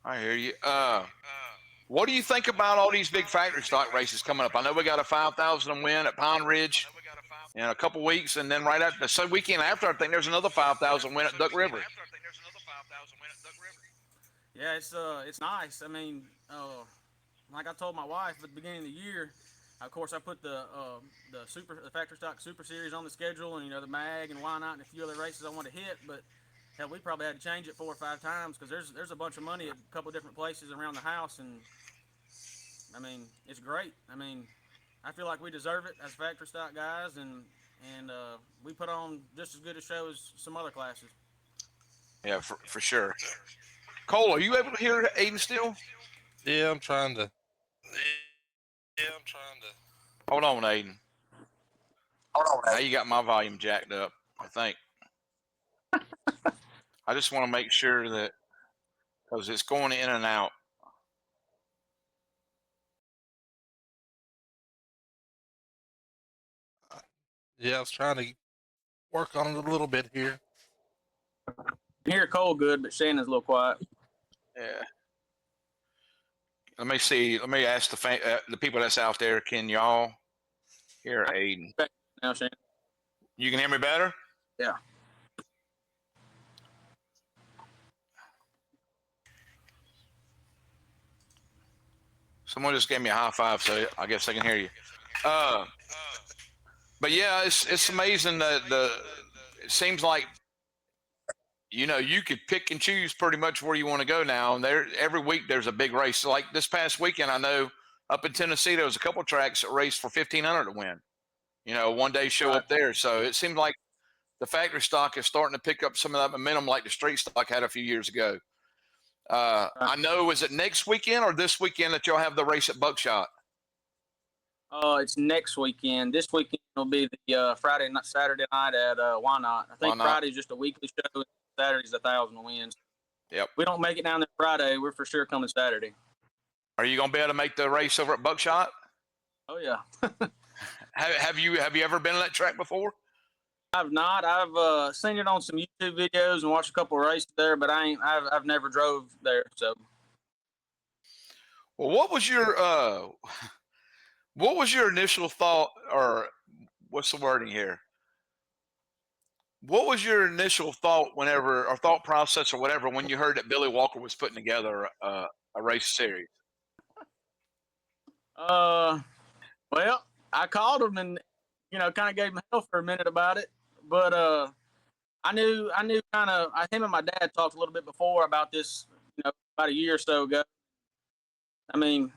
I hear you. What do you think about all these big factory stock races coming up? I know we got a 5,000 win at Pine Ridge in a couple weeks, and then right after the weekend after, I think there's another 5,000 win at Duck River. Yeah, it's nice. I mean, like I told my wife at the beginning of the year, of course I put the factory stock super series on the schedule, and the mag and Whynot and a few other races I want to hit, but hell, we probably had to change it 4 or 5 times because there's a bunch of money at a couple of different places around the house, and I mean, it's great. I mean, I feel like we deserve it as factory stock guys, and we put on just as good a show as some other classes. Yeah, for sure. Cole, are you able to hear Aidan still? Yeah, I'm trying to. Hold on, Aidan. Now you got my volume jacked up, I think. I just want to make sure that, because it's going in and out. Yeah, I was trying to work on it a little bit here. I hear Cole good, but Shannon's a little quiet. Yeah. Let me see. Let me ask the people that's out there. Can y'all hear Aidan? Now, Shannon. You can hear me better? Yeah. Someone just gave me a high five, so I guess I can hear you. But yeah, it's amazing that it seems like you could pick and choose pretty much where you want to go now. And every week there's a big race. So like this past weekend, I know up in Tennessee there was a couple of tracks that raced for $1,500 to win. One day show up there. So it seemed like the factory stock is starting to pick up some of that momentum like the street stock had a few years ago. I know, is it next weekend or this weekend that y'all have the race at Buckshot? It's next weekend. This weekend will be the Saturday night at Whynot. I think Friday's just a weekly show, and Saturday's 1,000 wins. Yep. We don't make it down there Friday. We're for sure coming Saturday. Are you going to be able to make the race over at Buckshot? Oh yeah. Have you ever been on that track before? I've not. I've seen it on some YouTube videos and watched a couple of races there, but I've never drove there. So. Well, what was your initial thought, or what's the wording here? What was your initial thought or thought process or whatever, when you heard that Billy Walker was putting together a race series? Well, I called him and, kind of gave him hell for a minute about it. But I knew kind of, him and my dad talked a little bit before about this, about a year or so ago. I mean,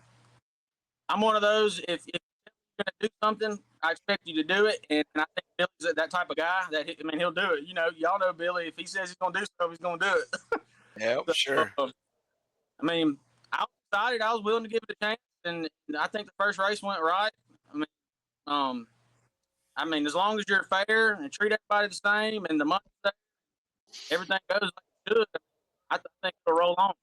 I'm one of those, if you're going to do something, I expect you to do it. And I think Billy's that type of guy he'll do it. Y'all know Billy, if he says he's going to do stuff, he's going to do it. Yeah, so, sure. I was excited. I was willing to give it a chance. And I think the first race went right. As long as you're fair and treat everybody the same and the money's there, everything goes like it should, I think it'll roll on.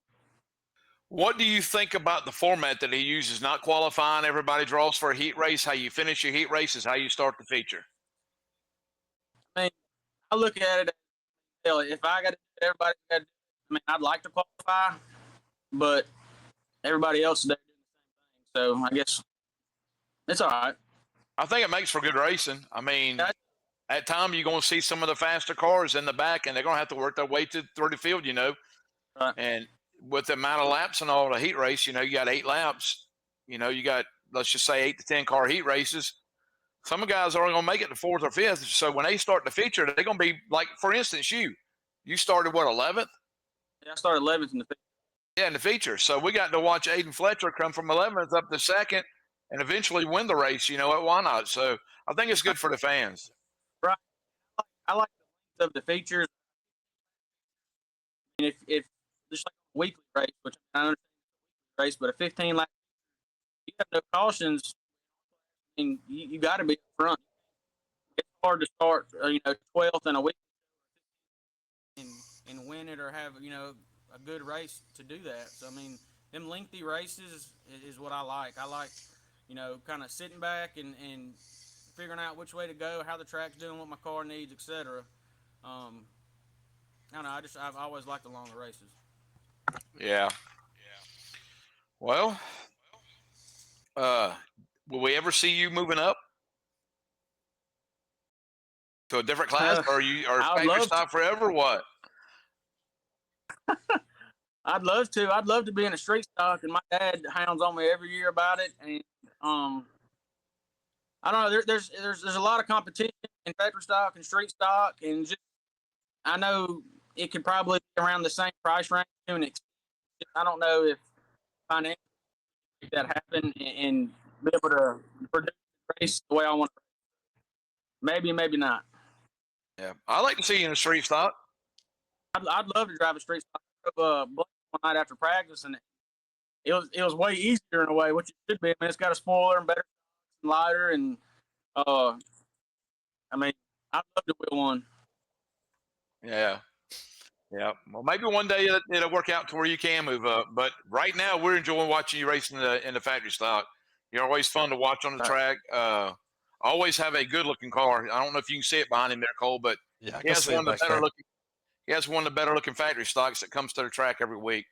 What do you think about the format that he uses? Not qualifying, everybody draws for a heat race. How you finish your heat race is how you start the feature. I I look at it, hell, if I got to, everybody got to, I mean, I'd like to qualify, but everybody else is doing the same thing. So I guess it's all right. I think it makes for good racing. I mean, Yeah. at times you're going to see some of the faster cars in the back, and they're going to have to work their way through the field, Right. And with the amount of laps and all the heat race, you got 8 laps. You got, let's just say, 8 to 10 car heat races. Some guys are only going to make it to 4th or 5th. So when they start the feature, they're going to be like, for instance, you started what, 11th? Yeah, I started 11th in the feature. Yeah, in the feature. So we got to watch Aidan Fletcher come from 11th up to 2nd and eventually win the race, at Whynot. So I think it's good for the fans. Right. I like the length of the features. I mean, if just like a weekly race, which I understand race, but a 15 lap, you have no cautions. I mean, you got to be up front. It's hard to start, 12th in a week and win it or have, a good race to do that. So, I mean, them lengthy races is what I like. I like, kind of sitting back and figuring out which way to go, how the track's doing, what my car needs, etc. I don't know. I've always liked the longer races. Yeah. Well, will we ever see you moving up to a different class, or factory stock forever? Or what? I'd love to. I'd love to be in a street stock, and my dad hounds on me every year about it. And I don't know. There's a lot of competition in factory stock and street stock, and just I know it could probably be around the same price range to an extent. I don't know if financially that happen and be able to produce the race the way I want to. Maybe, maybe not. Yeah, I like to see you in a street stock. I'd love to drive a street stock. One night after practice, and it was way easier in a way, which it should be. I mean, it's got a spoiler and better and lighter, and I mean, I'd love to win one. Yeah. Well, maybe one day it'll work out to where you can move up. But right now, we're enjoying watching you race in the factory stock. You're always fun to watch on the track. Always have a good-looking car. I don't know if you can see it behind him there, Cole, but Yeah, he has one of the better looking. He has one of the better looking factory stocks that comes to the track every week.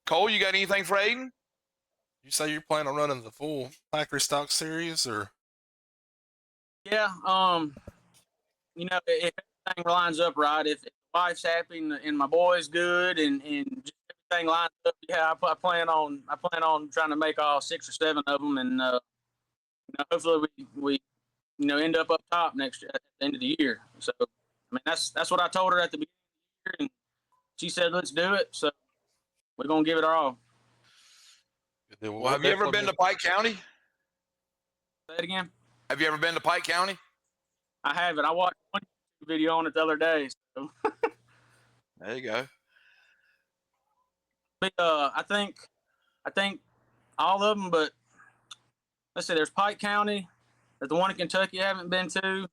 Cole, you got anything for Aidan? You say you're planning on running the full factory stock series, or? Yeah, if everything lines up right, if the wife's happy and my boy's good and just everything lines up, yeah, I plan on trying to make all 6 or 7 of them, and hopefully we end up top next year, at the end of the year. So I mean that's what I told her at the beginning of the year, and she said let's do it. So we're gonna give it our all. Well, have you ever been to Pike County? Say it again. Have you ever been to Pike County? I haven't. I watched one video on it the other day. So. There you go. But, I think all of them, but let's see. There's Pike County. There's the one in Kentucky I haven't been to,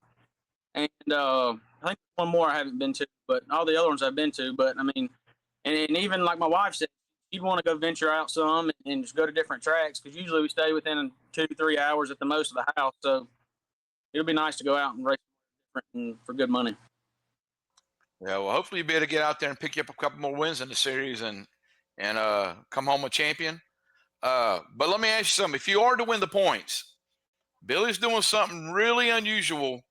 and I think one more I haven't been to. But all the other ones I've been to. But I mean, and even like my wife said, she'd want to go venture out some and just go to different tracks because usually we stay within 2-3 hours at the most of the house. So it'll be nice to go out and race different for good money. Yeah, well, hopefully you'll be able to get out there and pick up a couple more wins in the series and come home a champion. But let me ask you something. If you are to win the points, Billy's doing something really unusual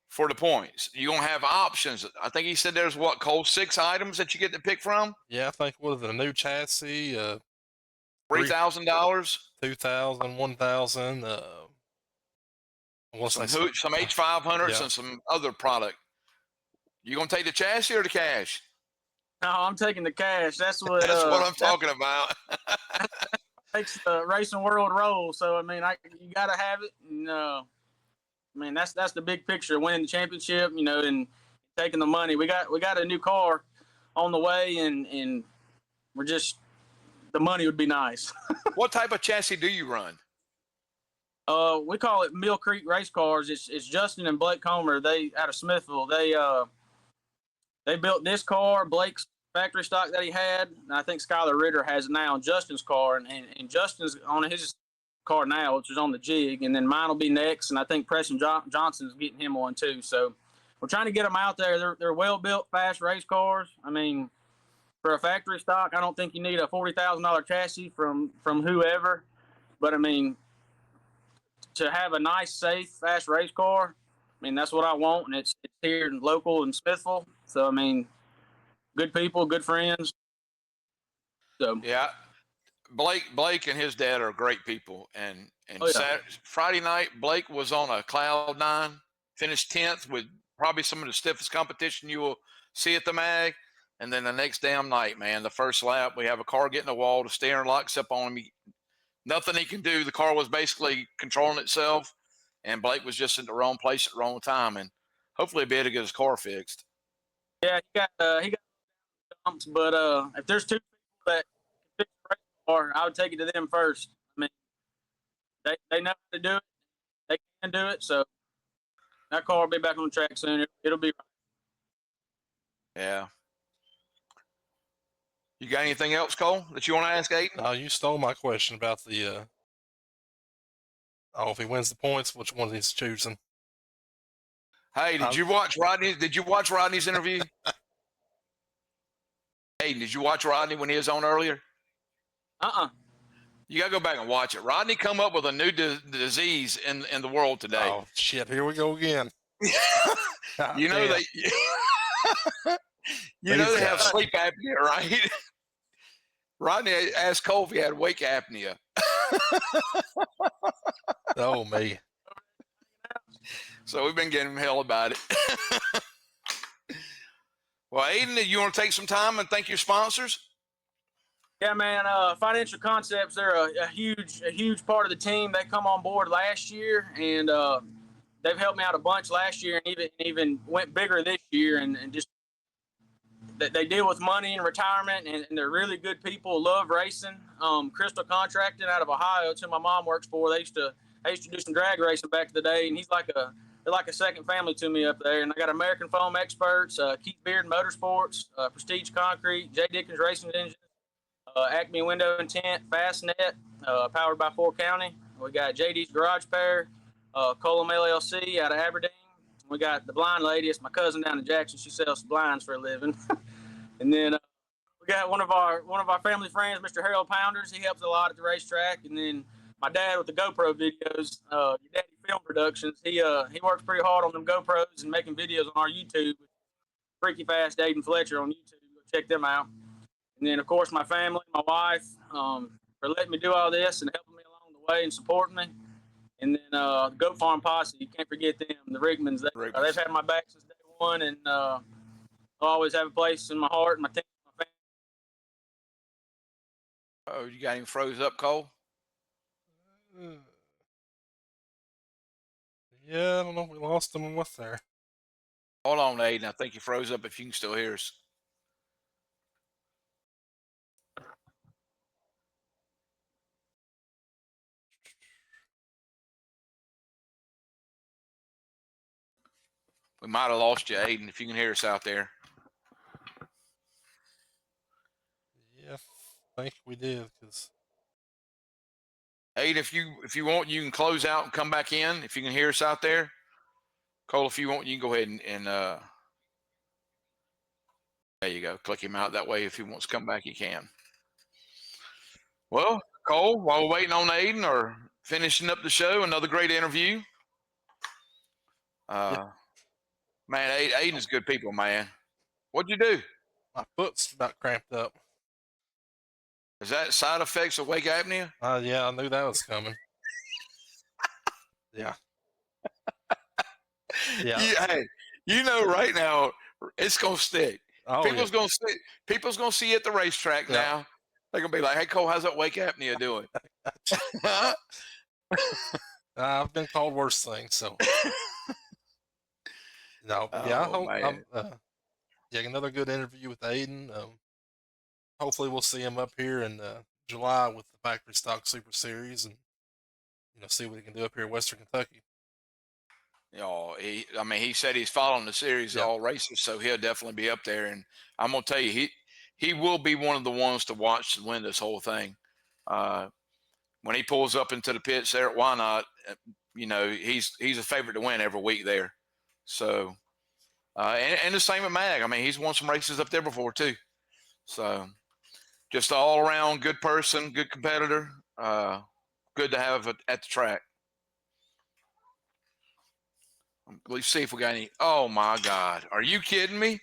for the points. You're going to have options. I think he said there's, Cole, 6 items that you get to pick from? Yeah, I think, what is it, a new chassis? $3,000? $2,000, $1,000. Some H500s Yeah. and some other product. You going to take the chassis or the cash? No, I'm taking the cash. That's what. That's what I'm talking about. Makes the racing world roll. So I mean, you got to have it. No, I mean that's the big picture: winning the championship, and taking the money. We got a new car on the way, and we're just the money would be nice. What type of chassis do you run? We call it Mill Creek Race Cars. It's Justin and Blake Comer. They out of Smithville. They built this car, Blake's factory stock that he had. And I think Skylar Ritter has it now on Justin's car, and Justin's on his car now, which is on the Jig, and then mine will be next. And I think Preston Johnson's getting him one too. So we're trying to get them out there. They're well built, fast race cars. I mean, for a factory stock, I don't think you need a $40,000 chassis from whoever. But I mean, to have a nice, safe, fast race car, I mean, that's what I want, and it's here in local in Smithville. So I mean, good people, good friends. So Yeah, Blake and his dad are great people, and Oh, yeah. Friday night Blake was on a cloud nine, finished 10th with probably some of the stiffest competition you will see at the mag. And then the next damn night, man, the first lap, we have a car getting the wall, the steering locks up on him. Nothing he can do. The car was basically controlling itself, and Blake was just in the wrong place at the wrong time. And hopefully he'll be able to get his car fixed. yeah, he got dumps, but if there's two people that can fix the race car, I would take it to them first. I mean, they know how to do it. They can do it. So that car will be back on the track soon. It'll be right. Yeah. You got anything else, Cole, that you want to ask Aidan? You stole my question about the. If he wins the points, which one he's choosing? Hey, did you watch Rodney? Did you watch Rodney's interview? Aidan, did you watch Rodney when he was on earlier? You got to go back and watch it. Rodney come up with a new disease in the world today. Oh, shit. Here we go again. You know they you know they have sleep apnea, right? Rodney asked Cole if he had wake apnea. Oh, me. So we've been getting him hell about it. Well, Aidan, you want to take some time and thank your sponsors? Yeah, man. Financial Concepts, they're a huge part of the team. They come on board last year, and they've helped me out a bunch last year, and even went bigger this year. And just they deal with money and retirement, and they're really good people. Love racing. Crystal Contracting out of Ohio, it's who my mom works for. They used to do some drag racing back in the day, and they're like a second family to me up there. And I got American Foam Experts, Keith Beard Motorsports, Prestige Concrete, J. Dickens Racing Engines, Acme Window and Tint, Fastnet, powered by 4 County. We got JD's Garage Repair, Colum LLC out of Aberdeen. We got the blind lady. It's my cousin down in Jackson. She sells blinds for a living. And then we got one of our family friends, Mr. Harold Pounders. He helps a lot at the racetrack. And then my dad with the GoPro videos, your daddy Film Productions. He works pretty hard on them GoPros and making videos on our YouTube. Freaky Fast Aidan Fletcher on YouTube. Go check them out. And then, of course, my family, my wife, for letting me do all this and helping me along the way and supporting me. And then the Goat Farm Posse, you can't forget them, the Rigmans. They've had my back since day one, and I always have a place in my heart and my team, my family. Oh, you got him froze up, Cole? Yeah, I don't know if we lost him and what's there. Hold on, Aidan. I think you froze up if you can still hear us. We might have lost you, Aidan, if you can hear us out there. Yeah, I think we did. Cause Aidan, if you want, you can close out and come back in if you can hear us out there. Cole, if you want, you can go ahead and there you go. Click him out that way. If he wants to come back, he can. Well, Cole, while we're waiting on Aidan or finishing up the show, another great interview. Man, Aiden's good people, man. What'd you do? my foot's about cramped up. Is that side effects of wake apnea? Yeah, I knew that was coming. Yeah. Yeah. Hey, you know right now it's gonna stick. Oh, People's gonna see. People's gonna see you at the racetrack now. They're gonna be like, "Hey, Cole, how's that wake apnea doing?" I've been called worse things, so no. Yeah, I hope. Yeah, another good interview with Aidan. Hopefully, we'll see him up here in July with the Factory Stock Super Series, and see what he can do up here in Western Kentucky. He said he's following the series all races, so he'll definitely be up there. And I'm gonna tell you, he will be one of the ones to watch to win this whole thing. When he pulls up into the pits there at Whynot, he's a favorite to win every week there. So And the same with Mag. I mean, he's won some races up there before too. So just an all around good person, good competitor. Good to have at the track. Let's see if we got any. Oh my God. Are you kidding me?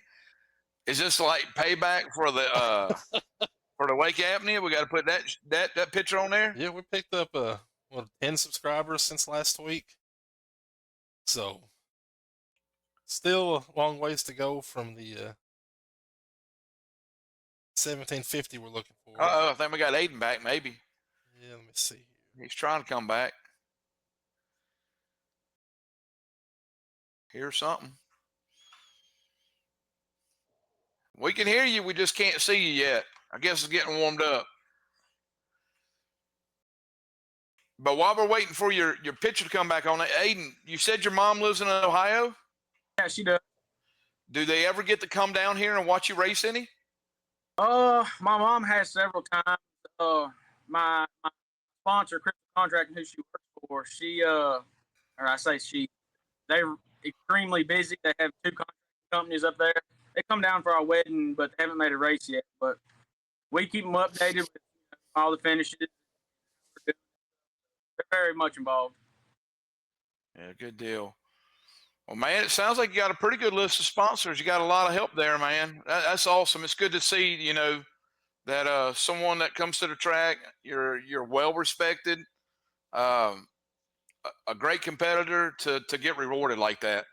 Is this like payback for the Wake apnea? We got to put that picture on there. Yeah, we picked up 10 subscribers since last week. So still a long ways to go from the 1750 we're looking for. I think we got Aidan back, maybe. Yeah, let me see. He's trying to come back. Hear something. We can hear you. We just can't see you yet. I guess it's getting warmed up. But while we're waiting for your picture to come back on it, Aidan, you said your mom lives in Ohio? Yeah, she does. Do they ever get to come down here and watch you race any? My mom has several times. My sponsor, Crystal Contracting, who she works for, they're extremely busy. They have 2 contracting companies up there. They come down for our wedding, but they haven't made a race yet. But we keep them updated with all the finishes. They're very much involved. Yeah, good deal. Well, man, it sounds like you got a pretty good list of sponsors. You got a lot of help there, man. That's awesome. It's good to see, that someone that comes to the track, you're well respected, a great competitor to get rewarded like that.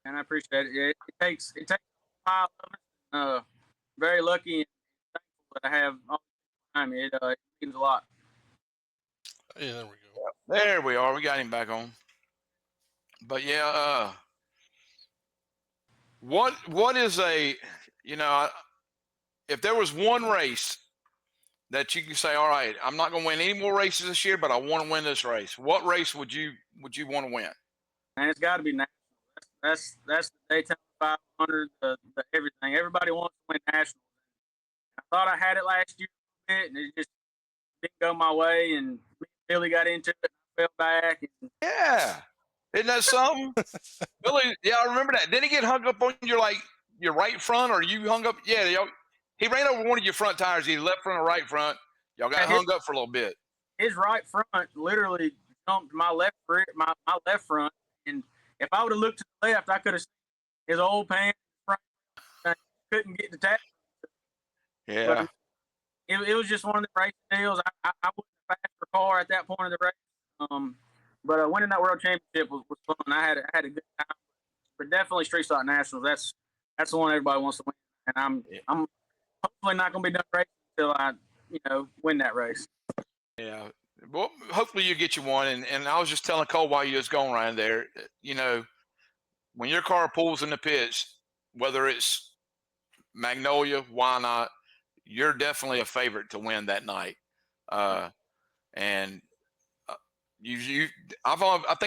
And I appreciate it. It takes a while of it. Very lucky and thankful that I have all the time. It means a lot. Yeah, there we go. There we are. We got him back on. But yeah, what is if there was one race that you can say, all right, I'm not going to win any more races this year, but I want to win this race. What race would you want to win? And it's got to be national. That's the Daytona 500, the everything. Everybody wants to win national. I thought I had it last year a bit, and it just didn't go my way. And Billy got into it, and fell back. And Yeah, isn't that something? Billy, yeah, I remember that. Didn't he get hung up on your right front, or you hung up? Yeah, he ran over one of your front tires, either left front or right front. Y'all got hung up for a little bit. His right front literally jumped my left front, and if I would have looked to the left, I could have seen his old pants. Couldn't get the tap. Yeah. It was just one of the race deals. I wasn't a faster car at that point of the race. But winning that world championship was fun. I had a good time. But definitely Street Stock Nationals. That's the one everybody wants to win. And I'm hopefully not going to be done racing until I win that race. Yeah. Well, hopefully you get you one. And I was just telling Cole while you was going around there, when your car pulls in the pits, whether it's Magnolia, Whynot, you're definitely a favorite to win that night. I think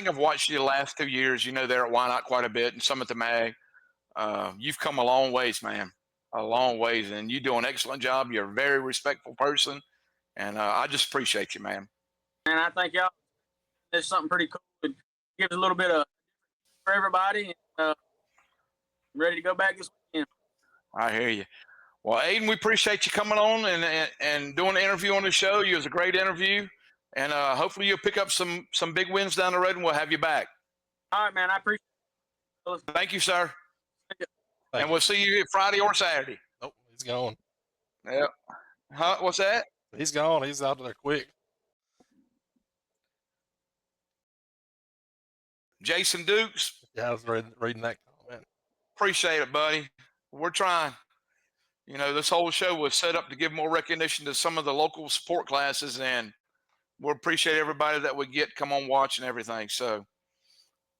I've watched you the last 2 years, there at Whynot quite a bit and some at the Mag. You've come a long ways, man, a long ways, and you do an excellent job. You're a very respectful person, and I just appreciate you, man. And I think y'all, there's something pretty cool. It gives a little bit of for everybody. And, ready to go back this weekend. I hear you. Well, Aidan, we appreciate you coming on and doing the interview on the show. You was a great interview, and hopefully you'll pick up some big wins down the road, and we'll have you back. All right, man. I appreciate it. Thank you, sir. And we'll see you Friday or Saturday. Oh, he's gone. Yeah. Huh? What's that? He's gone. He's out of there quick. Jason Dukes. Yeah, I was reading that comment. Appreciate it, buddy. We're trying. This whole show was set up to give more recognition to some of the local support classes, and we'll appreciate everybody that we get come on watch and everything. So,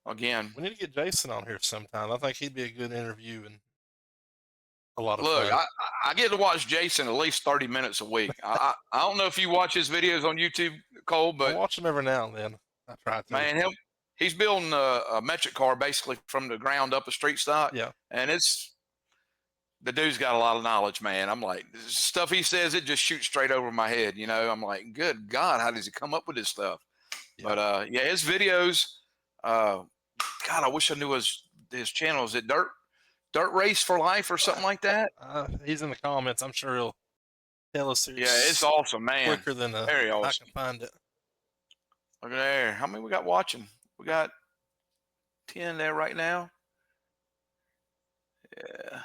again, we need to get Jason on here sometime. I think he'd be a good interview and a lot of look. fun. I get to watch Jason at least 30 minutes a week. I don't know if you watch his videos on YouTube, Cole, but I watch him every now and then. I try to. Man, he's building a metric car basically from the ground up, a street stock. Yeah, and the dude's got a lot of knowledge, man. I'm like, stuff he says, it just shoots straight over my head. I'm like, good God, how does he come up with this stuff? Yeah. But his videos, God, I wish I knew his channel. Is it Dirt Dirt Race for Life or something like that. He's in the comments. I'm sure he'll tell us Yeah, it's awesome, man. quicker than Very I awesome. can find it. Look at there. How many we got watching? We got 10 there right now. Yeah.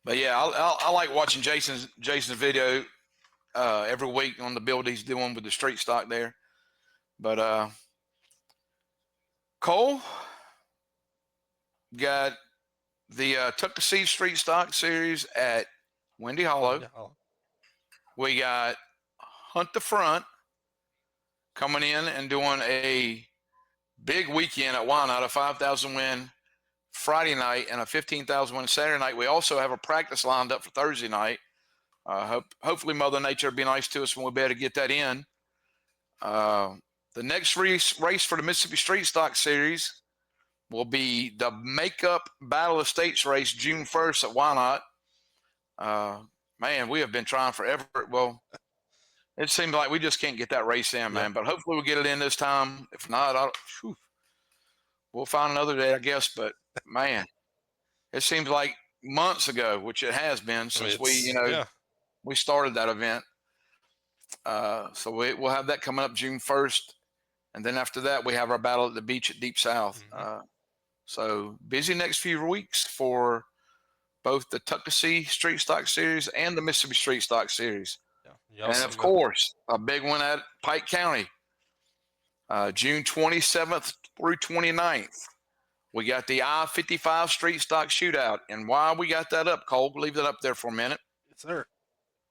But yeah, I like watching Jason's video every week on the build he's doing with the street stock there. But Cole got the Tuckasee Street Stock Series at Windy Hollow. We got Hunt the Front coming in and doing a big weekend at Whynot, a 5,000 win Friday night and a 15,000 win Saturday night. We also have a practice lined up for Thursday night. Hopefully Mother Nature will be nice to us when we be able to get that in. The next race for the Mississippi Street Stock Series will be the Makeup Battle of States race June 1st at Whynot. Man, we have been trying forever. Well, it seems like we just can't get that race in, man. But hopefully we'll get it in this time. If not, we'll find another day, I guess. But man, it seems like months ago, which it has been since we started that event. So we'll have that coming up June 1st. And then after that, we have our battle at the beach at Deep South. So busy next few weeks for both the Tuckasee Street Stock Series and the Mississippi Street Stock Series. And of course, a big one at Pike County, June 27th through 29th. We got the I-55 Street Stock Shootout. And while we got that up, Cole, leave that up there for a minute. Yes, sir.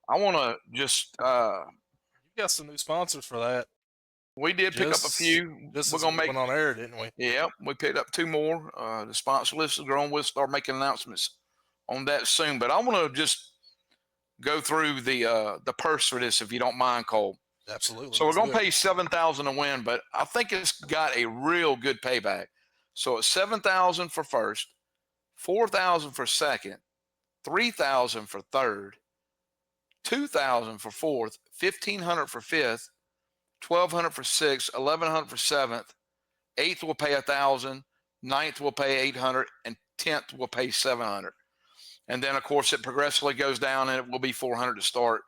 I want to just you got some new sponsors for that. We did pick up a few. We're gonna make on air, didn't we? Yeah, we picked up 2 more. The sponsor list is growing. We'll start making announcements on that soon. But I want to just go through the purse for this, if you don't mind, Cole. Absolutely. So we're gonna pay $7,000 to win, but I think it's got a real good payback. So it's $7,000 for first, $4,000 for second, $3,000 for third, $2,000 for fourth, $1,500 for fifth, $1,200 for sixth, $1,100 for seventh, eighth will pay $1,000, ninth will pay $800, and 10th will pay $700. And then of course it progressively goes down, and it will be $400 to start.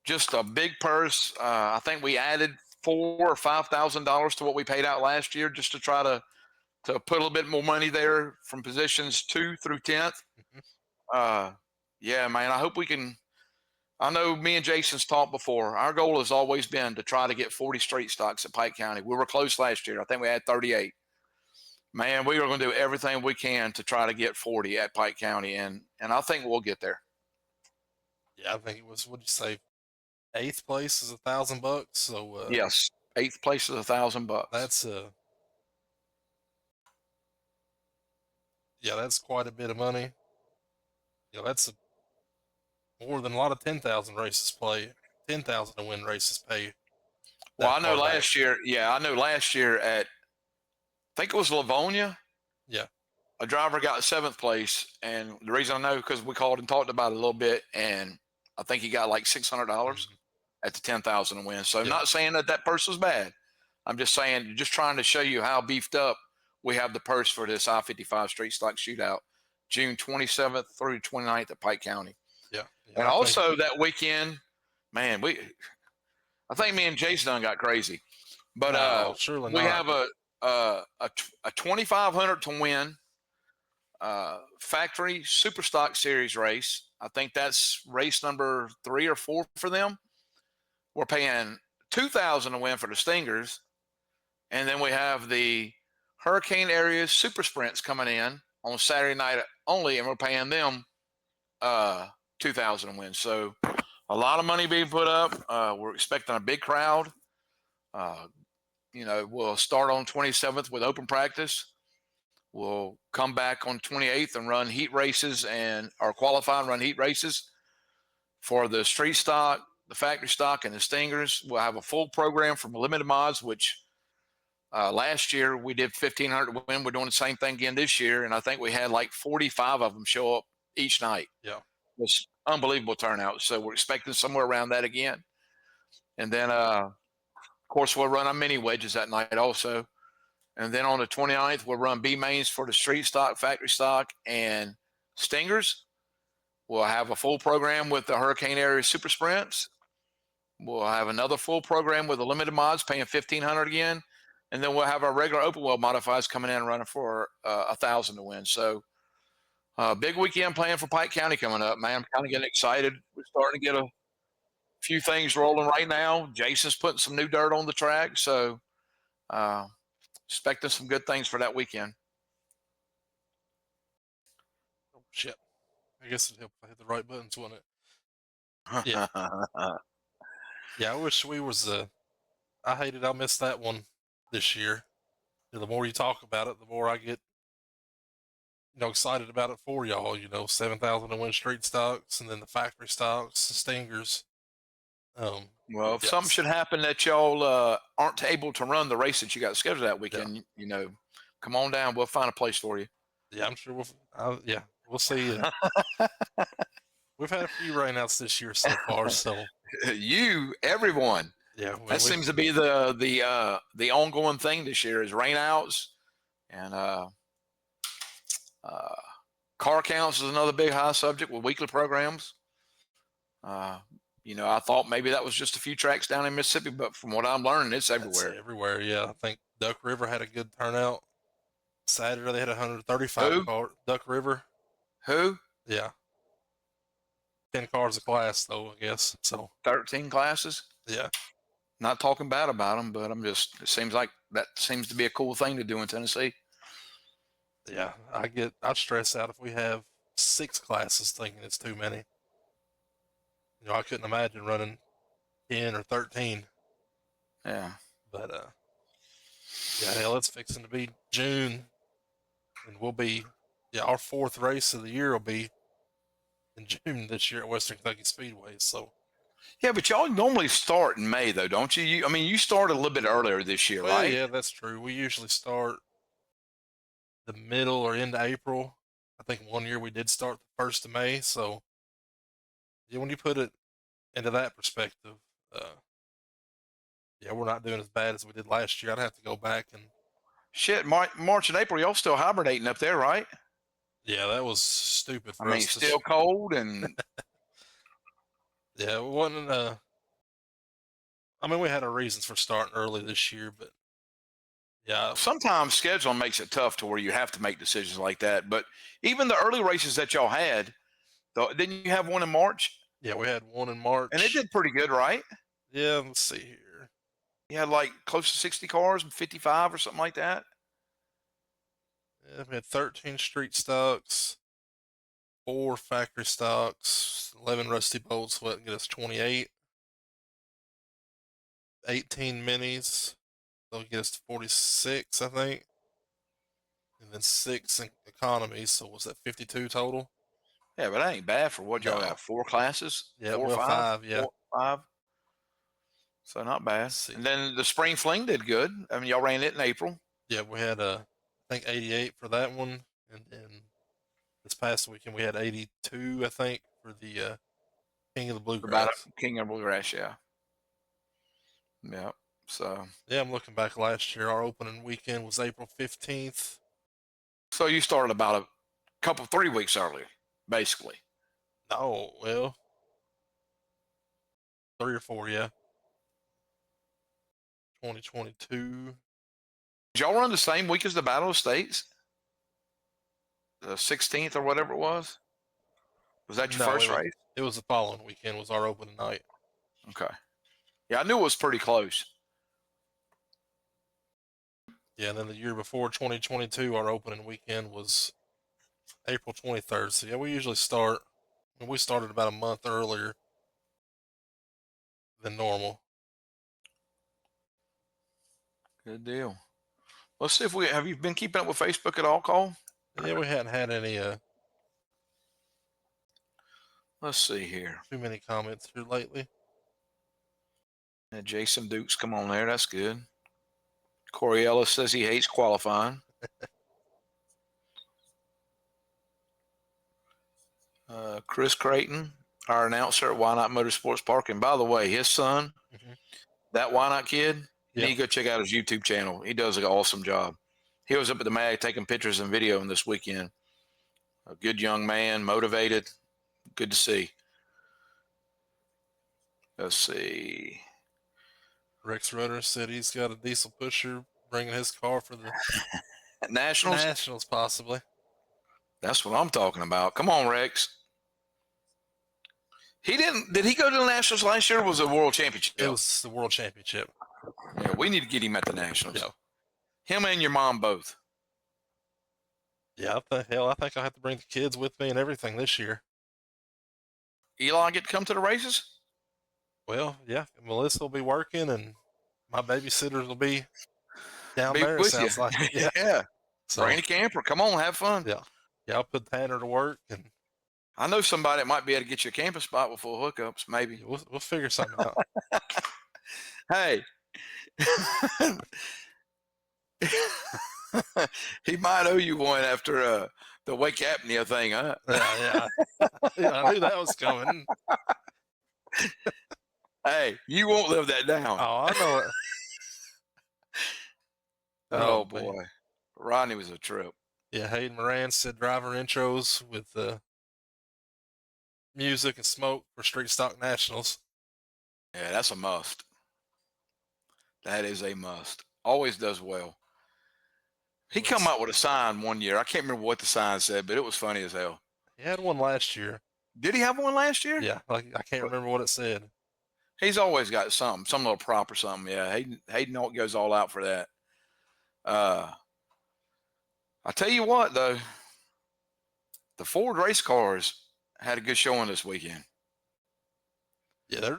Just a big purse. I think we added $4,000 or $5,000 to what we paid out last year, just to try to put a little bit more money there from positions 2 through 10th. Yeah, man, I hope we can. I know me and Jason's talked before. Our goal has always been to try to get 40 straight stocks at Pike County. We were close last year. I think we had 38. Man, we are going to do everything we can to try to get 40 at Pike County, and I think we'll get there. Yeah, I think it was. What'd you say? 8th place is $1,000. So yes, 8th place is $1,000. That's that's quite a bit of money. Yeah, that's more than a lot of 10,000 races play. 10,000 to win races pay. Well, I know last year. Yeah, I know last year at, I think it was Livonia. Yeah, a driver got 7th place, and the reason I know because we called and talked about it a little bit, and I think he got like $600 at the 10,000 to win. So I'm not saying that purse was bad. I'm just saying, just trying to show you how beefed up we have the purse for this I-55 Street Stock Shootout, June 27th through 29th at Pike County. Yeah. And also that weekend, man, I think me and Jason done got crazy. But surely we not. have a 2,500 to win factory Super Stock Series race. I think that's race number 3 or 4 for them. We're paying $2,000 to win for the Stingers, and then we have the Hurricane Area Super Sprints coming in on Saturday night only, and we're paying them $2,000 to win. So a lot of money being put up. We're expecting a big crowd. We'll start on 27th with open practice. We'll come back on 28th and run heat races or qualify and run heat races for the street stock, the factory stock, and the Stingers. We'll have a full program from Limited Mods, which last year we did 1,500 to win. We're doing the same thing again this year, and I think we had like 45 of them show up each night. Yeah, it was unbelievable turnout. So we're expecting somewhere around that again. And then course, we'll run our mini wedges that night also. And then on the 29th, we'll run B mains for the street stock, factory stock, and stingers. We'll have a full program with the Hurricane Area Super Sprints. We'll have another full program with the limited mods paying $1,500 again. And then we'll have our regular open wheel modifieds coming in and running for $1,000 to win. So big weekend plan for Pike County coming up, man. I'm kind of getting excited. We're starting to get a few things rolling right now. Jason's putting some new dirt on the track. So expecting some good things for that weekend. Oh, shit. I guess it'd help if I hit the right buttons, wouldn't it? Yeah. Yeah, I wish we was I hated I missed that one this year. The more you talk about it, the more I get, excited about it for y'all. 7,000 to win street stocks, and then the factory stocks, the stingers. Well, if something should happen that y'all aren't able to run the race that you got scheduled that weekend, come on down. We'll find a place for you. Yeah, I'm sure we'll see. We've had a few rainouts this year so far, so everyone. Yeah, that seems to be the ongoing thing this year is rainouts, and car counts is another big high subject with weekly programs. I thought maybe that was just a few tracks down in Mississippi, but from what I'm learning, it's everywhere. It's everywhere, yeah. I think Duck River had a good turnout. Saturday they had 135 cars. Duck River. Who? Yeah. 10 cars a class, though, I guess. So 13 classes. Yeah. Not talking bad about them, but it seems like that seems to be a cool thing to do in Tennessee. Yeah, I stress out if we have 6 classes thinking it's too many. I couldn't imagine running 10 or 13. Yeah. But yeah, hell, it's fixing to be June, and we'll be our 4th race of the year will be in June this year at Western Kentucky Speedway. So. Yeah, but y'all normally start in May, though, don't you? You started a little bit earlier this year, Well, right? Yeah, that's true. We usually start the middle or end of April. I think one year we did start the 1st of May. So, yeah, when you put it into that perspective, yeah, we're not doing as bad as we did last year. I'd have to go back and. Shit, March and April, y'all still hibernating up there, right? Yeah, that was stupid for us. Still cold and. Yeah, it wasn't. We had our reasons for starting early this year, but yeah. Sometimes scheduling makes it tough to where you have to make decisions like that. But even the early races that y'all had, didn't you have one in March? Yeah, we had one in March. And it did pretty good, right? Yeah, let's see here. You had like close to 60 cars and 55 or something like that? Yeah, we had 13 street stocks, 4 factory stocks, 11 rusty bolts, so that get us 28. 18 minis, that'll get us to 46, I think. And then 6 in economy, so was that 52 total? Yeah, but that ain't bad for what y'all got. 4 classes? Yeah, 4 or 5, yeah. 5. So not bad. And then the spring fling did good. Y'all ran it in April. Yeah, we had I think 88 for that one, and then this past weekend we had 82, I think, for the King of the Bluegrass. King of the Bluegrass, yeah. Yeah. So. Yeah, I'm looking back last year. Our opening weekend was April 15th. So you started about a 3 weeks early, basically. No, well, 3 or 4, yeah. 2022. Did y'all run the same week as the Battle of States? The 16th or whatever it was? Was that your first race? It was the following weekend, was our opening night. Okay. Yeah, I knew it was pretty close. Yeah, and then the year before, 2022, our opening weekend was April 23rd. So, yeah, we usually we started about a month earlier than normal. Good deal. Let's see if have you been keeping up with Facebook at all, Cole? Yeah, we hadn't had any let's see here. Too many comments here lately. Jason Dukes come on there. That's good. Corey Ellis says he hates qualifying. Chris Creighton, our announcer at Whynot Motorsports Park. And by the way, his son, that Whynot kid, You need to go check out his YouTube channel. He does an awesome job. He was up at the mag taking pictures and videoing this weekend. A good young man, motivated. Good to see. Let's see. Rex Rutter said he's got a diesel pusher bringing his car for the Nationals? Nationals, possibly. That's what I'm talking about. Come on, Rex. He didn't. Did he go to the Nationals last year or was it a World Championship? It was the World Championship. Yeah, we need to get him at the Nationals. Yeah. Him and your mom both. Yeah, I think I'll have to bring the kids with me and everything this year. Eli get to come to the races? Well, yeah, Melissa will be working and my babysitters will be down Be there, it with sounds you. like. Yeah. Yeah. So, Bring a camper. Come on, have fun. yeah. Yeah, I'll put Tanner to work and I know somebody that might be able to get you a camping spot with full hookups, maybe. we'll figure something out. Hey. He might owe you one after the wake apnea thing, huh? Yeah. Yeah, I knew that was coming. Hey, you won't live that down. Oh, I know it. Oh, man. boy. Rodney was a trip. Yeah, Hayden Moran said driver intros with music and smoke for Street Stock Nationals. Yeah, that's a must. That is a must. Always does well. He come out with a sign one year. I can't remember what the sign said, but it was funny as hell. He had one last year. Did he have one last year? Yeah, like I can't remember what it said. He's always got something, some little prop or something. Yeah, Hayden goes all out for that. I tell you what, though, the Ford race cars had a good showing this weekend. Yeah,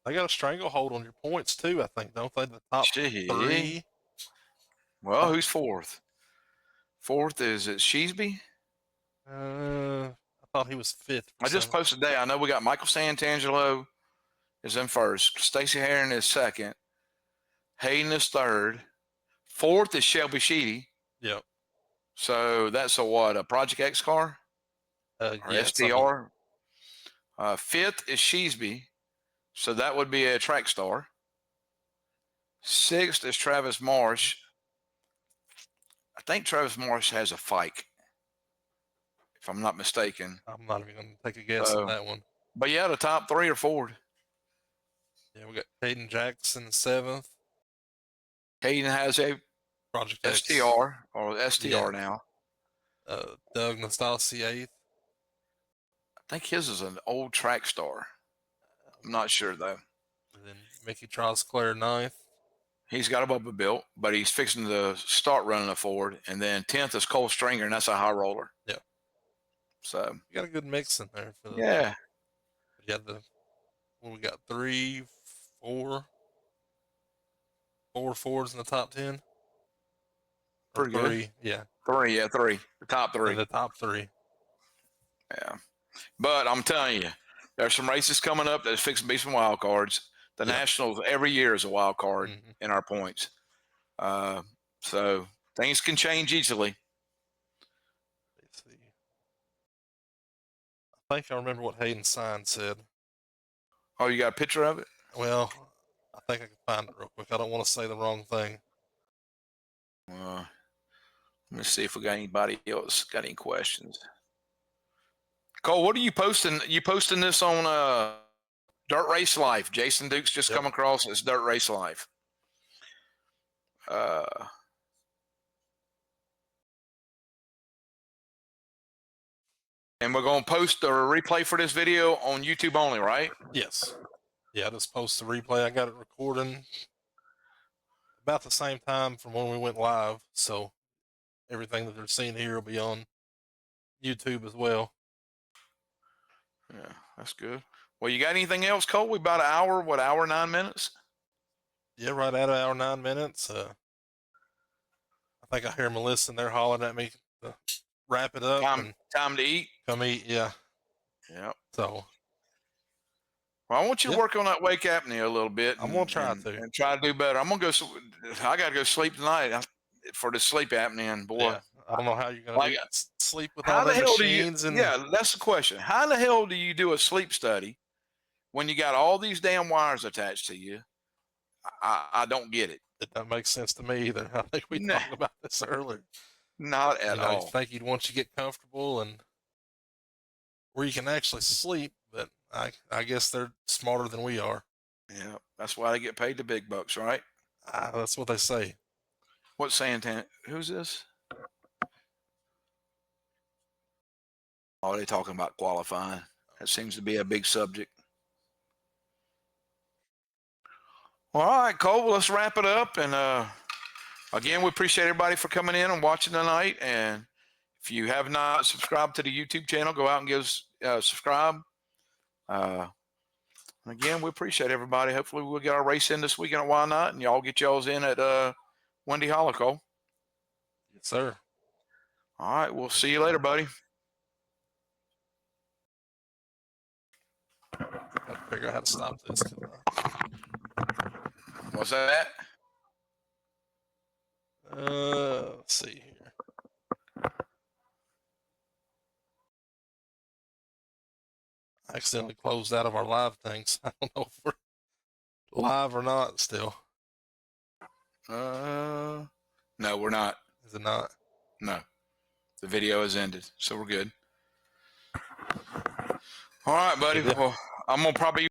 they got a stranglehold on your points too, I think, don't they? The top Gee. 3. Well, who's fourth? Fourth is it Sheesby? I thought he was 5th. I just posted today. I know we got Michael Santangelo is in first. Stacy Heron is second. Hayden is third. Fourth is Shelby Sheedy. Yep. So that's a Project X car? Or yeah, STR? Fifth is Sheesby. So that would be a track star. Sixth is Travis Marsh. I think Travis Marsh has a Fike, if I'm not mistaken. I'm not even going to take a guess on that one. But yeah, the top 3 are Ford. Yeah, we got Hayden Jackson 7th. Hayden has a Project X. STR or STR Yeah. now. Doug Nastasi 8th. I think his is an old track star. I'm not sure though. And then Mickey Trosclair 9th. He's got a Bubba built, but he's fixing to start running a Ford. And then 10th is Cole Stringer, and that's a high roller. Yeah. So You got a good mix in there. For the, yeah, You got we got 3, 4 Fords in the top 10. Or pretty good. 3, yeah. 3, yeah, 3. The top 3. In the top 3. Yeah. But I'm telling you, there's some races coming up that's fixing to be some wild cards. The Nationals every year is a wild card in our points. So things can change easily. Let's see. I think I remember what Hayden's sign said. Oh, you got a picture of it? Well, I think I can find it real quick. I don't want to say the wrong thing. Let me see if we got anybody else got any questions. Cole, what are you posting? You posting this on Dirt Race Life? Jason Duke's just come across. It's Dirt Race Life. And we're going to post a replay for this video on YouTube only, right? Yes. Yeah, I just posted the replay. I got it recording about the same time from when we went live. So everything that they're seeing here will be on YouTube as well. Yeah, that's good. Well, you got anything else, Cole? We about an hour, hour, 9 minutes? Yeah, right at an hour, 9 minutes. I think I hear Melissa and they're hollering at me to wrap it up. Time to eat. Come eat, yeah. Yeah. So. Well, I want you to work on that wake apnea a little bit. I'm going to try to. And try to do better. I got to go sleep tonight for the sleep apnea, and boy. Yeah, I don't know how you're going to sleep with all the the hell machines. Yeah, that's the question. How the hell do you do a sleep study when you got all these damn wires attached to you, I don't get it. It doesn't make sense to me either. I think we Nah. talked about this earlier. Not at You know, all. you think you'd once you get comfortable and where you can actually sleep, but I guess they're smarter than we are. Yeah, that's why they get paid the big bucks, right? That's what they say. What's Santan? Who's this? Oh, they talking about qualifying. That seems to be a big subject. All right, Cole, well, let's wrap it up. And again, we appreciate everybody for coming in and watching tonight. And if you have not subscribed to the YouTube channel, go out and give us subscribe. Again, we appreciate everybody. Hopefully we'll get our race in this weekend at Whynot, and y'all get y'all's in at Windy Hollow, Cole. Yes, sir. All right, we'll see you later, buddy. I have to figure out how to stop this. What's that? Let's see here. I accidentally closed out of our live things. I don't know if we're live or not still. No, we're not. Is it not? No, the video has ended, so we're good. All right, buddy. Well, I'm gonna probably